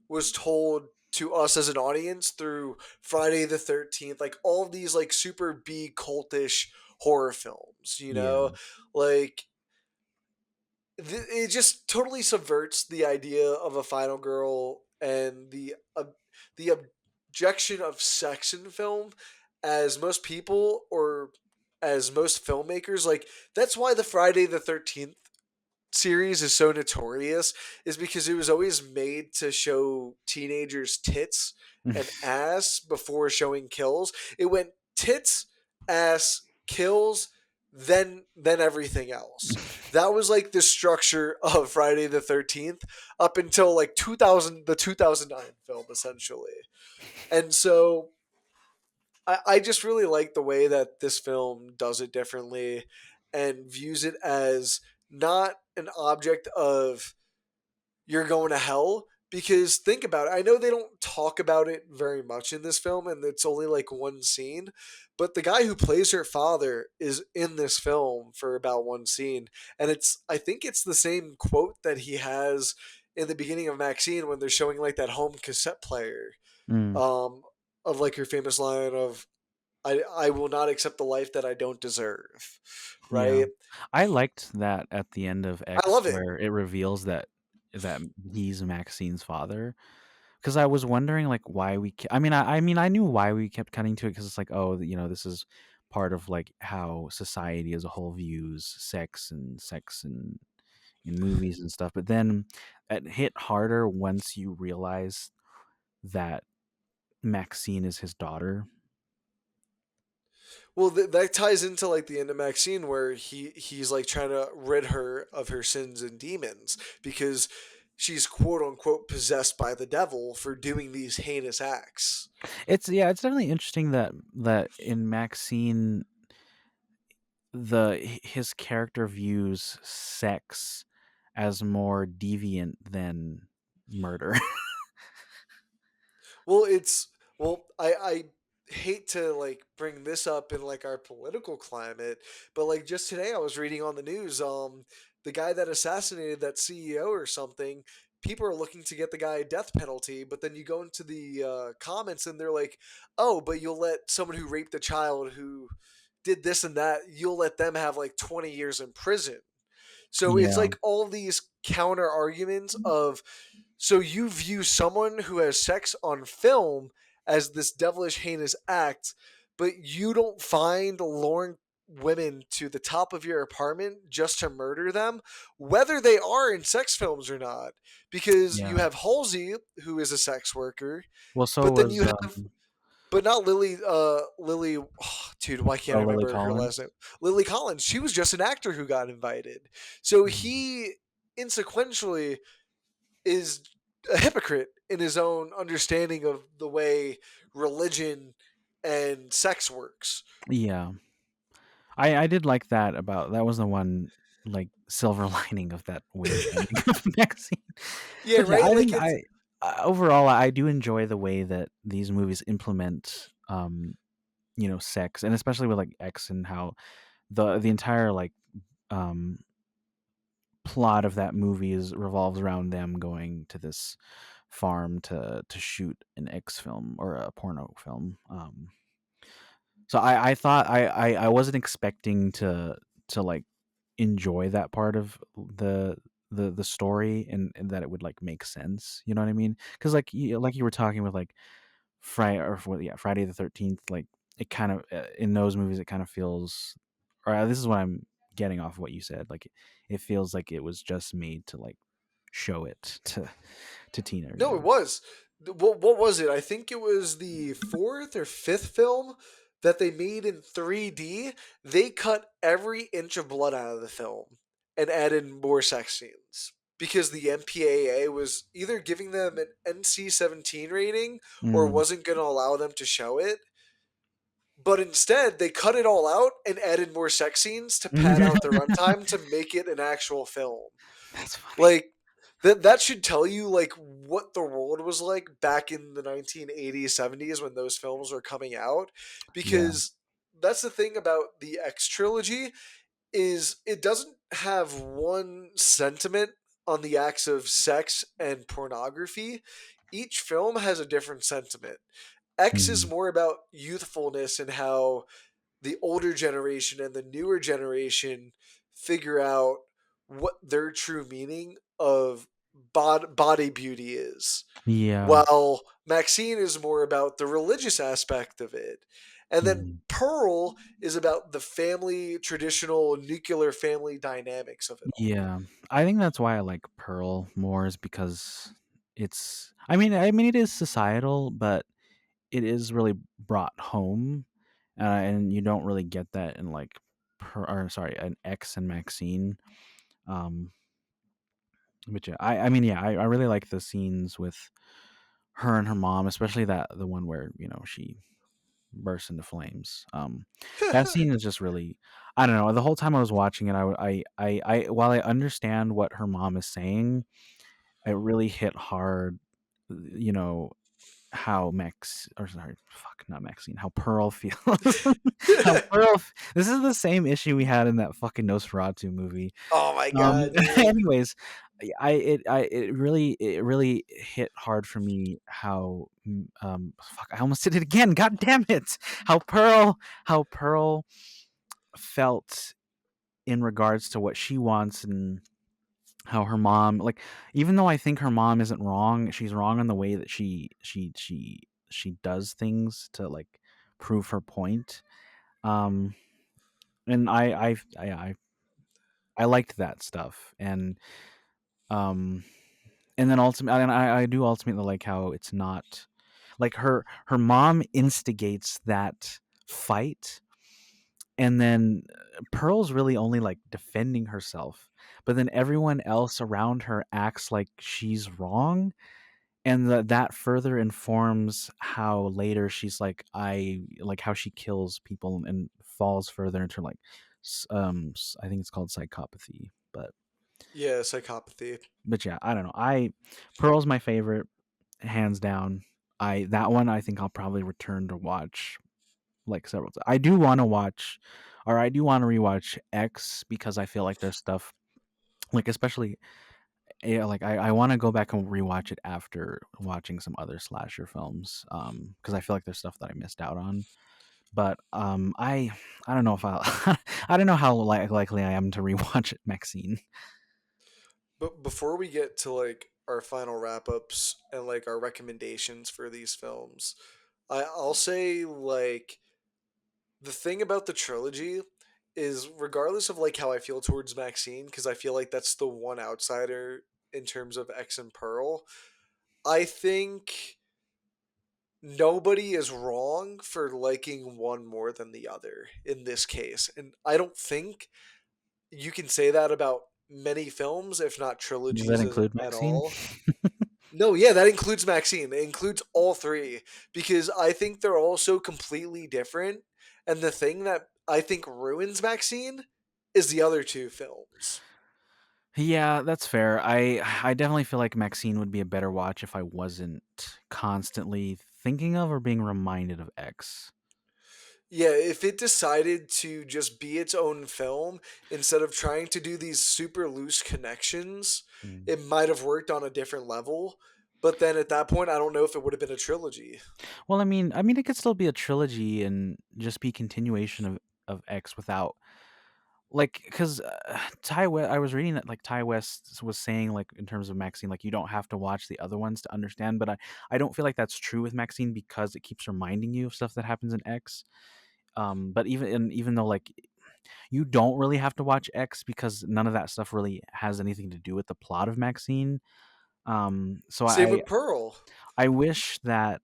Speaker 1: was told to us as an audience through Friday the 13th, like all of these like super B cultish horror films,
Speaker 2: yeah,
Speaker 1: like it just totally subverts the idea of a final girl and the objection of sex in film, as most people or as most filmmakers, like that's why the Friday the 13th series is so notorious, is because it was always made to show teenagers tits and ass before showing kills. It went tits, ass, kills, then everything else. That was like the structure of Friday the 13th up until like 2000, the 2009 film essentially. And so I just really like the way that this film does it differently and views it as not an object of you're going to hell. Because think about it, I know they don't talk about it very much in this film, and it's only like one scene, but the guy who plays her father is in this film for about one scene. And I think it's the same quote that he has in the beginning of Maxine when they're showing like that home cassette player,
Speaker 2: mm,
Speaker 1: um, of like her famous line of, I will not accept the life that I don't deserve.
Speaker 2: yeah.
Speaker 1: Right?
Speaker 2: I liked that at the end of
Speaker 1: I
Speaker 2: X
Speaker 1: love it.
Speaker 2: where it reveals that he's Maxine's father. Because I was wondering like why I mean I mean I knew why we kept cutting to it because it's like oh this is part of like how society as a whole views sex and in movies and stuff. But then it hit harder once you realize that Maxine is his daughter.
Speaker 1: Well, that ties into like the end of Maxine, where he's like trying to rid her of her sins and demons because she's quote unquote possessed by the devil for doing these heinous acts.
Speaker 2: It's definitely interesting that in Maxine his character views sex as more deviant than murder.
Speaker 1: Well, I hate to like bring this up in like our political climate, but like just today I was reading on the news, the guy that assassinated that CEO or something. People are looking to get the guy a death penalty, but then you go into the comments and they're like, "Oh, but you'll let someone who raped a child who did this and that, you'll let them have like 20 years in prison." So it's
Speaker 2: Yeah.
Speaker 1: like all these counter arguments of, so you view someone who has sex on film as this devilish, heinous act, but you don't find Lauren. women to the top of your apartment just to murder them, whether they are in sex films or not. Because you
Speaker 2: Yeah.
Speaker 1: have Halsey, who is a sex worker,
Speaker 2: Well, so
Speaker 1: but then
Speaker 2: was
Speaker 1: you have, but not Lily. Lily, oh, dude, why can't I
Speaker 2: Lily
Speaker 1: remember her last name?
Speaker 2: Collins.
Speaker 1: Lily Collins. She was just an actor who got invited. So
Speaker 2: Mhm.
Speaker 1: he insequentially is a hypocrite in his own understanding of the way religion and sex works.
Speaker 2: Yeah. I did like that about that was the one like silver lining of that weird ending of the magazine.
Speaker 1: Yeah,
Speaker 2: But yeah,
Speaker 1: right.
Speaker 2: I
Speaker 1: Like
Speaker 2: think
Speaker 1: it's
Speaker 2: overall I do enjoy the way that these movies implement sex, and especially with like X, and how the entire like um plot of that movie is revolves around them going to this farm to shoot an X film or a porno film. So I thought I wasn't expecting to like enjoy that part of the story, and that it would like make sense. You know what I mean? Because like you were talking with like Friday the 13th. Like it kind of in those movies it kind of feels, or this is what I'm getting off of what you said. Like it feels like it was just made to like show it to teenagers.
Speaker 1: no, it was. What was it? I think it was the fourth or fifth film that they made in 3D. They cut every inch of blood out of the film and added more sex scenes because the MPAA was either giving them an NC-17 rating or
Speaker 2: Mm.
Speaker 1: wasn't going to allow them to show it. But instead, they cut it all out and added more sex scenes to pad out the runtime to make it an actual film.
Speaker 2: That's funny.
Speaker 1: Like that should tell you like what the world was like back in the 1980s, 70s when those films were coming out,
Speaker 2: Yeah.
Speaker 1: because that's the thing about the X trilogy is it doesn't have one sentiment on the acts of sex and pornography. Each film has a different sentiment. X is
Speaker 2: Mm.
Speaker 1: more about youthfulness and how the older generation and the newer generation figure out what their true meaning of body beauty is.
Speaker 2: Yeah.
Speaker 1: While Maxine is more about the religious aspect of it. And then
Speaker 2: Mm.
Speaker 1: Pearl is about the family, traditional nuclear family dynamics of it all.
Speaker 2: Yeah, I think that's why I like Pearl more is because I mean it is societal, but it is really brought home, and you don't really get that in like or sorry, an X and Maxine. Um, but yeah, I mean yeah, I really like the scenes with her and her mom, especially the one where she bursts into flames. That scene is just really, I don't know. The whole time I was watching it, while I understand what her mom is saying, it really hit hard. You know how Max, or sorry, fuck, not Maxine. How Pearl feels. how Pearl. This is the same issue we had in that fucking Nosferatu movie.
Speaker 1: Oh my god, dude.
Speaker 2: Anyways, it really hit hard for me how fuck, I almost did it again. God damn it! How Pearl felt in regards to what she wants, and how her mom, like, even though I think her mom isn't wrong, she's wrong in the way that she does things to like prove her point. Um, and I liked that stuff, um and then ultimately, and I do ultimately like how it's not like her mom instigates that fight, and then Pearl's really only like defending herself, but then everyone else around her acts like she's wrong, and that further informs how later she's like I like how she kills people and falls further into like I think it's called psychopathy,
Speaker 1: Yeah, psychopathy.
Speaker 2: but yeah, I don't know. Pearl's my favorite, hands down. That one I think I'll probably return to watch like several times. I do want to watch, or I do want to rewatch X because I feel like there's stuff like especially yeah, like I want to go back and rewatch it after watching some other slasher films because I feel like there's stuff that I missed out on. But I don't know if I'll I don't know how likely I am to rewatch it, Maxine.
Speaker 1: But before we get to like our final wrap ups and like our recommendations for these films, I'll say like the thing about the trilogy is regardless of like how I feel towards Maxine, because I feel like that's the one outsider in terms of X and Pearl. I think nobody is wrong for liking one more than the other in this case. And I don't think you can say that about many films, if not
Speaker 2: Does that
Speaker 1: trilogies
Speaker 2: include
Speaker 1: at
Speaker 2: Maxine?
Speaker 1: all. No, yeah, that includes Maxine. It includes all three because I think they're all so completely different. And the thing that I think ruins Maxine is the other two films.
Speaker 2: Yeah, that's fair. I definitely feel like Maxine would be a better watch if I wasn't constantly thinking of or being reminded of X.
Speaker 1: Yeah, if it decided to just be its own film instead of trying to do these super loose connections,
Speaker 2: Mm.
Speaker 1: it might have worked on a different level. But then at that point, I don't know if it would have been a trilogy.
Speaker 2: Well, I mean, it could still be a trilogy and just be continuation of X without like because Ty West. I was reading that like Ty West was saying like in terms of Maxine, like you don't have to watch the other ones to understand. But I don't feel like that's true with Maxine because it keeps reminding you of stuff that happens in X. But even though like you don't really have to watch X because none of that stuff really has anything to do with the plot of Maxine. So
Speaker 1: Same
Speaker 2: I
Speaker 1: with Pearl.
Speaker 2: I wish that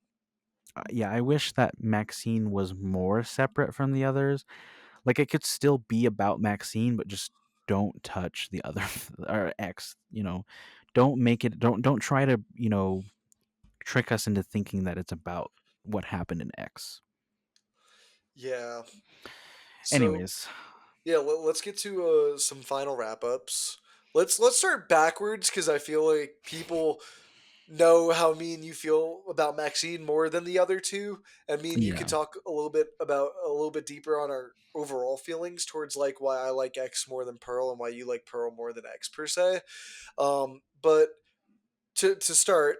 Speaker 2: yeah, I wish that Maxine was more separate from the others. Like it could still be about Maxine, but just don't touch the other or X. Don't make it. Don't try to trick us into thinking that it's about what happened in X.
Speaker 1: Yeah. So
Speaker 2: Anyways,
Speaker 1: yeah, let's get to some final wrap ups. Let's start backwards because I feel like people know how me and you feel about Maxine more than the other two, and me and you
Speaker 2: yeah.
Speaker 1: could talk a little bit deeper on our overall feelings towards like why I like X more than Pearl and why you like Pearl more than X per se. But to start,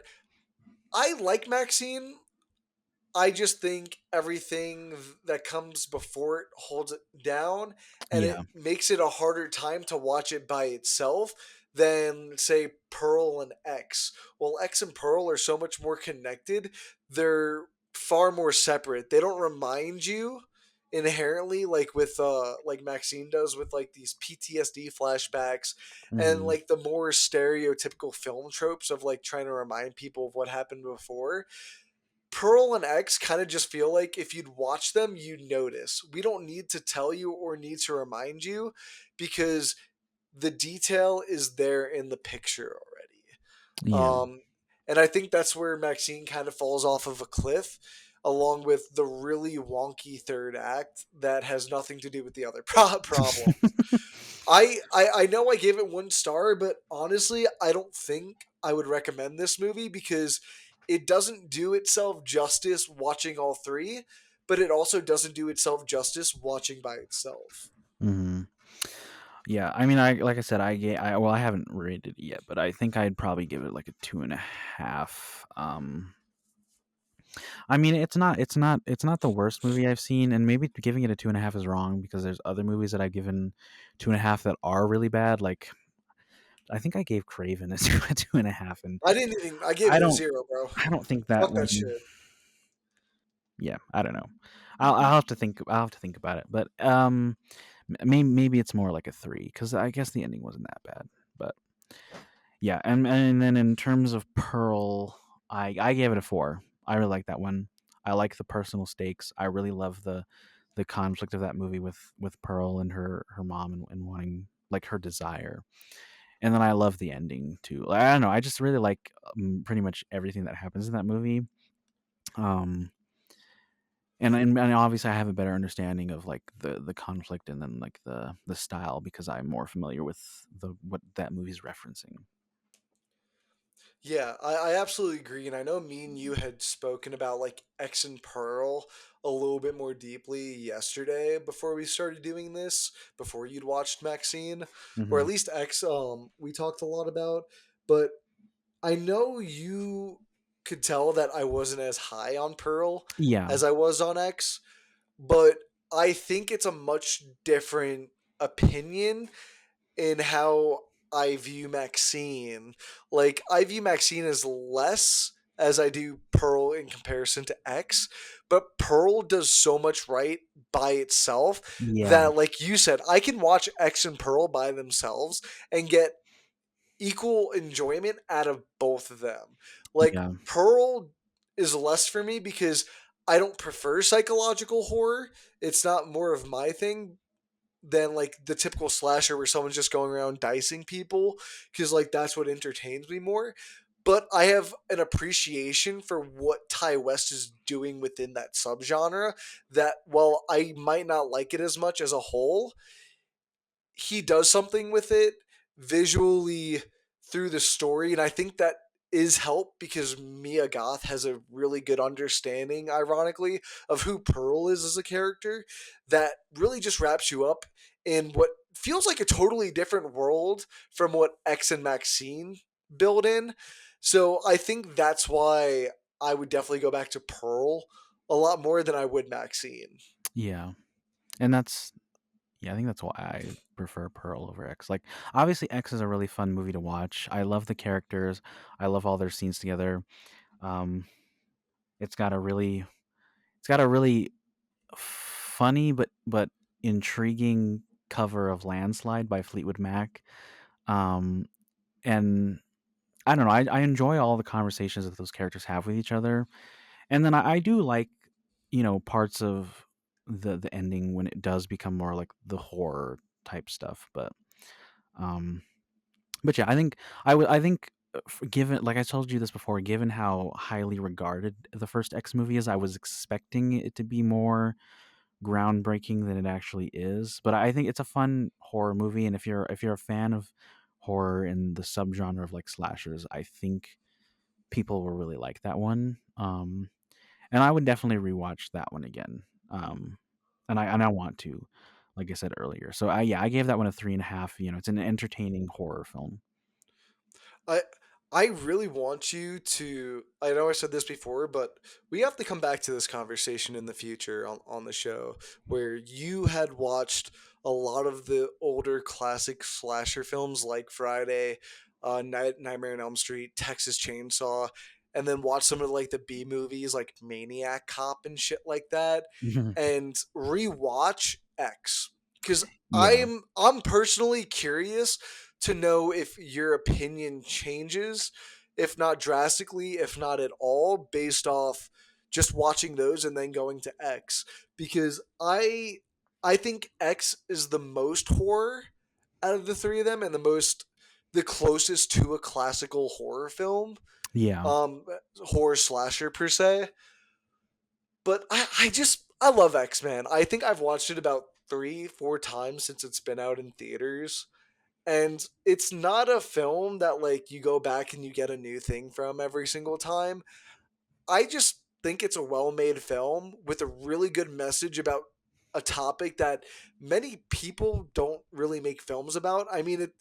Speaker 1: I like Maxine. I just think everything that comes before it holds it down, and it
Speaker 2: Yeah.
Speaker 1: makes it a harder time to watch it by itself than, say, Pearl and X. Well, X and Pearl are so much more connected, they're far more separate. They don't remind you inherently like Maxine does with like these PTSD flashbacks and
Speaker 2: Hmm.
Speaker 1: like the more stereotypical film tropes of like trying to remind people of what happened before. Pearl and X kind of just feel like if you'd watch them, you'd notice. We don't need to tell you or need to remind you because the detail is there in the picture already.
Speaker 2: Yeah.
Speaker 1: And I think that's where Maxine kind of falls off of a cliff, along with the really wonky third act that has nothing to do with the other problems. I know I gave it 1 star, but honestly, I don't think I would recommend this movie because it doesn't do itself justice watching all three, but it also doesn't do itself justice watching by itself.
Speaker 2: Hmm. Yeah, I mean, I like I said, well, I haven't rated it yet, but I think I'd probably give it like a 2.5. I mean, it's not the worst movie I've seen, and maybe giving it a 2.5 is wrong because there's other movies that I've given 2.5 that are really bad. Like I think I gave Craven a a 2.5, and
Speaker 1: I gave
Speaker 2: I
Speaker 1: it a
Speaker 2: don't,
Speaker 1: 0, bro.
Speaker 2: I don't think that
Speaker 1: Fuck that
Speaker 2: one.
Speaker 1: shit.
Speaker 2: Yeah, I don't know. I'll have to think. I'll have to think about it, but maybe it's more like a 3 because I guess the ending wasn't that bad, but. Yeah, and then in terms of Pearl, I gave it a 4. I really like that one. I like the personal stakes. I really love the conflict of that movie with Pearl and her mom and wanting like her desire. And then I love the ending too. Like, I don't know. I just really like pretty much everything that happens in that movie. Um, and obviously I have a better understanding of like the conflict and then like the style because I'm more familiar with the what that movie's referencing.
Speaker 1: Yeah, I absolutely agree. And I know me and you had spoken about like X and Pearl a little bit more deeply yesterday before we started doing this, before you'd watched Maxine, or
Speaker 2: Hmm.
Speaker 1: at least X, we talked a lot about. But I know you could tell that I wasn't as high on Pearl
Speaker 2: Yeah.
Speaker 1: as I was on X, but I think it's a much different opinion in how I view Maxine. Like I view Maxine as less as I do Pearl in comparison to X, but Pearl does so much right by itself
Speaker 2: Yeah,
Speaker 1: that, like you said, I can watch X and Pearl by themselves and get equal enjoyment out of both of them. Like
Speaker 2: yeah,
Speaker 1: Pearl is less for me because I don't prefer psychological horror. It's not more of my thing than like the typical slasher where someone's just going around dicing people, because like that's what entertains me more. But I have an appreciation for what Ty West is doing within that subgenre, that while I might not like it as much as a whole, he does something with it visually through the story, and I think that is helped because Mia Goth has a really good understanding, ironically, of who Pearl is as a character, that really just wraps you up in what feels like a totally different world from what X and Maxine build in. So I think that's why I would definitely go back to Pearl a lot more than I would Maxine.
Speaker 2: yeah. And that's yeah, I think that's why I prefer Pearl over X. Like, obviously, X is a really fun movie to watch. I love the characters. I love all their scenes together. Um, it's got a really, it's got a really funny but intriguing cover of Landslide by Fleetwood Mac. Um, and I don't know. I enjoy all the conversations that those characters have with each other, and then I do like parts of the ending when it does become more like the horror type stuff. Um, but yeah, I think I think given like I told you this before, given how highly regarded the first X movie is, I was expecting it to be more groundbreaking than it actually is. But I think it's a fun horror movie, and if you're a fan of horror in the subgenre of like slashers, I think people will really like that one. And I would definitely rewatch that one again. And I want to, like I said earlier. So I gave that one a 3.5. It's an entertaining horror film.
Speaker 1: I I really want you to. I know I said this before, but we have to come back to this conversation in the future on the show, where you had watched a lot of the older classic slasher films like Friday, Nightmare on Elm Street, Texas Chainsaw, and then watch some of like the B movies like Maniac Cop and shit like that, and rewatch X, because
Speaker 2: Yeah.
Speaker 1: I'm personally curious to know if your opinion changes, if not drastically, if not at all, based off just watching those and then going to X. Because I think X is the most horror out of the three of them and the closest to a classical horror film.
Speaker 2: Yeah.
Speaker 1: Um Horror slasher per se. But I love X Men. I think I've watched it about 3, 4 times since it's been out in theaters, and it's not a film that like you go back and you get a new thing from every single time. I just think it's a well-made film with a really good message about a topic that many people don't really make films about. I mean,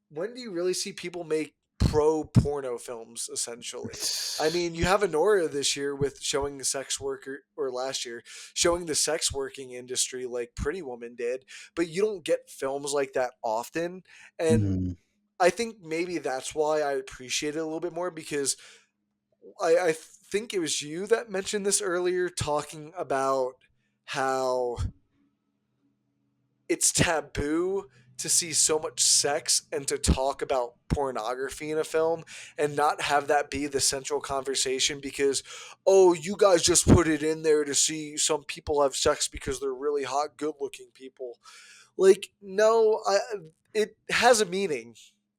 Speaker 1: when do you really see people make pro porno films, essentially? I mean, you have Honora this year with showing the sex worker, or last year showing the sex working industry like Pretty Woman did, but you don't get films like that often. And
Speaker 2: Mhm.
Speaker 1: I think maybe that's why I appreciate it a little bit more, because I think it was you that mentioned this earlier, talking about how it's taboo to see so much sex and to talk about pornography in a film and not have that be the central conversation, because, oh, you guys just put it in there to see some people have sex because they're really hot good looking people. Like, no, it has a meaning,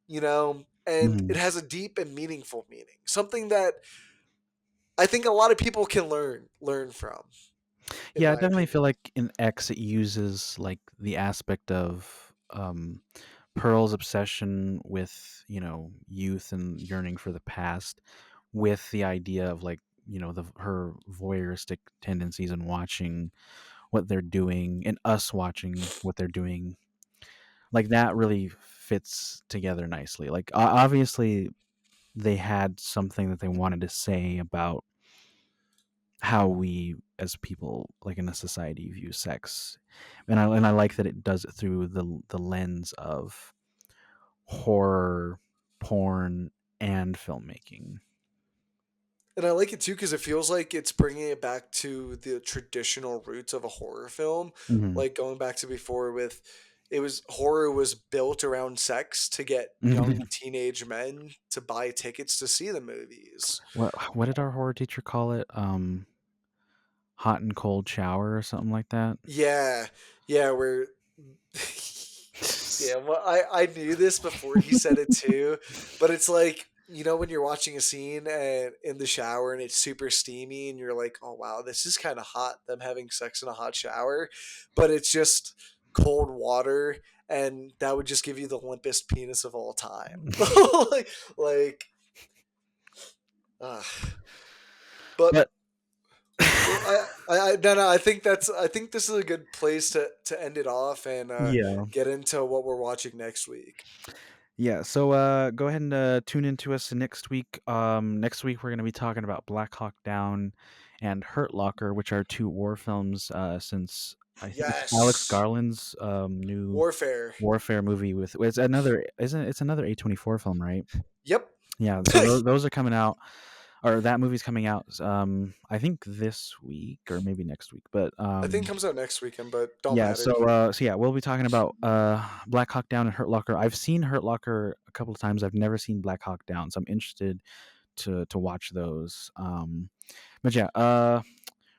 Speaker 1: and it
Speaker 2: Mhm.
Speaker 1: has a deep and meaningful meaning, something that I think a lot of people can learn from, in
Speaker 2: Yeah, I
Speaker 1: my
Speaker 2: definitely feel
Speaker 1: opinion.
Speaker 2: like in X it uses like the aspect of Pearl's obsession with, youth and yearning for the past with the idea of like, her voyeuristic tendencies and watching what they're doing and us watching what they're doing. Like that really fits together nicely. Like obviously they had something that they wanted to say about how we as people like in a society view sex, and I like that it does it through the lens of horror, porn, and filmmaking.
Speaker 1: And I like it too because it feels like it's bringing it back to the traditional roots of a horror film,
Speaker 2: Mhm.
Speaker 1: like going back to before with it was horror was built around sex to get young teenage men to buy tickets to see the movies.
Speaker 2: What did our horror teacher call it? Hot and cold shower or something like that?
Speaker 1: Yeah, yeah, where yeah, well, I knew this before he said it too, but it's like you know when you're watching a scene and in the shower and it's super steamy and you're like, oh wow, this is kind of hot. Them having sex in a hot shower, but it's just cold water, and that would just give you the limpest penis of all time. like, uh, but
Speaker 2: But
Speaker 1: well, no, no, I think I think this is a good place to end it off and
Speaker 2: yeah.
Speaker 1: get into what we're watching next week.
Speaker 2: Yeah, so go ahead and tune into us next week. Next week we're going to be talking about Black Hawk Down and Hurt Locker, which are two war films since I think it's Alex
Speaker 1: Yes.
Speaker 2: Garland's new
Speaker 1: Warfare.
Speaker 2: warfare movie with it's another isn't it's another A24 film, right?
Speaker 1: Yep.
Speaker 2: Yeah, so those are coming out, or that movie's coming out. I think this week or maybe next week, but
Speaker 1: I think it comes out next weekend, but don't
Speaker 2: yeah.
Speaker 1: matter.
Speaker 2: So yeah, we'll be talking about Black Hawk Down and Hurt Locker. I've seen Hurt Locker a couple of times. I've never seen Black Hawk Down, so I'm interested to watch those. But yeah,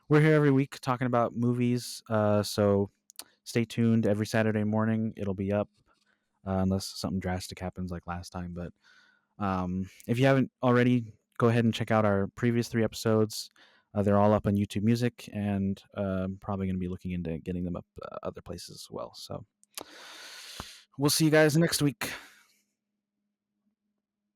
Speaker 2: we're here every week talking about movies. So stay tuned every Saturday morning. It'll be up unless something drastic happens like last time. But if you haven't already, go ahead and check out our previous 3 episodes. They're all up on YouTube Music, and probably going to be looking into getting them up other places as well. So we'll see you guys next week.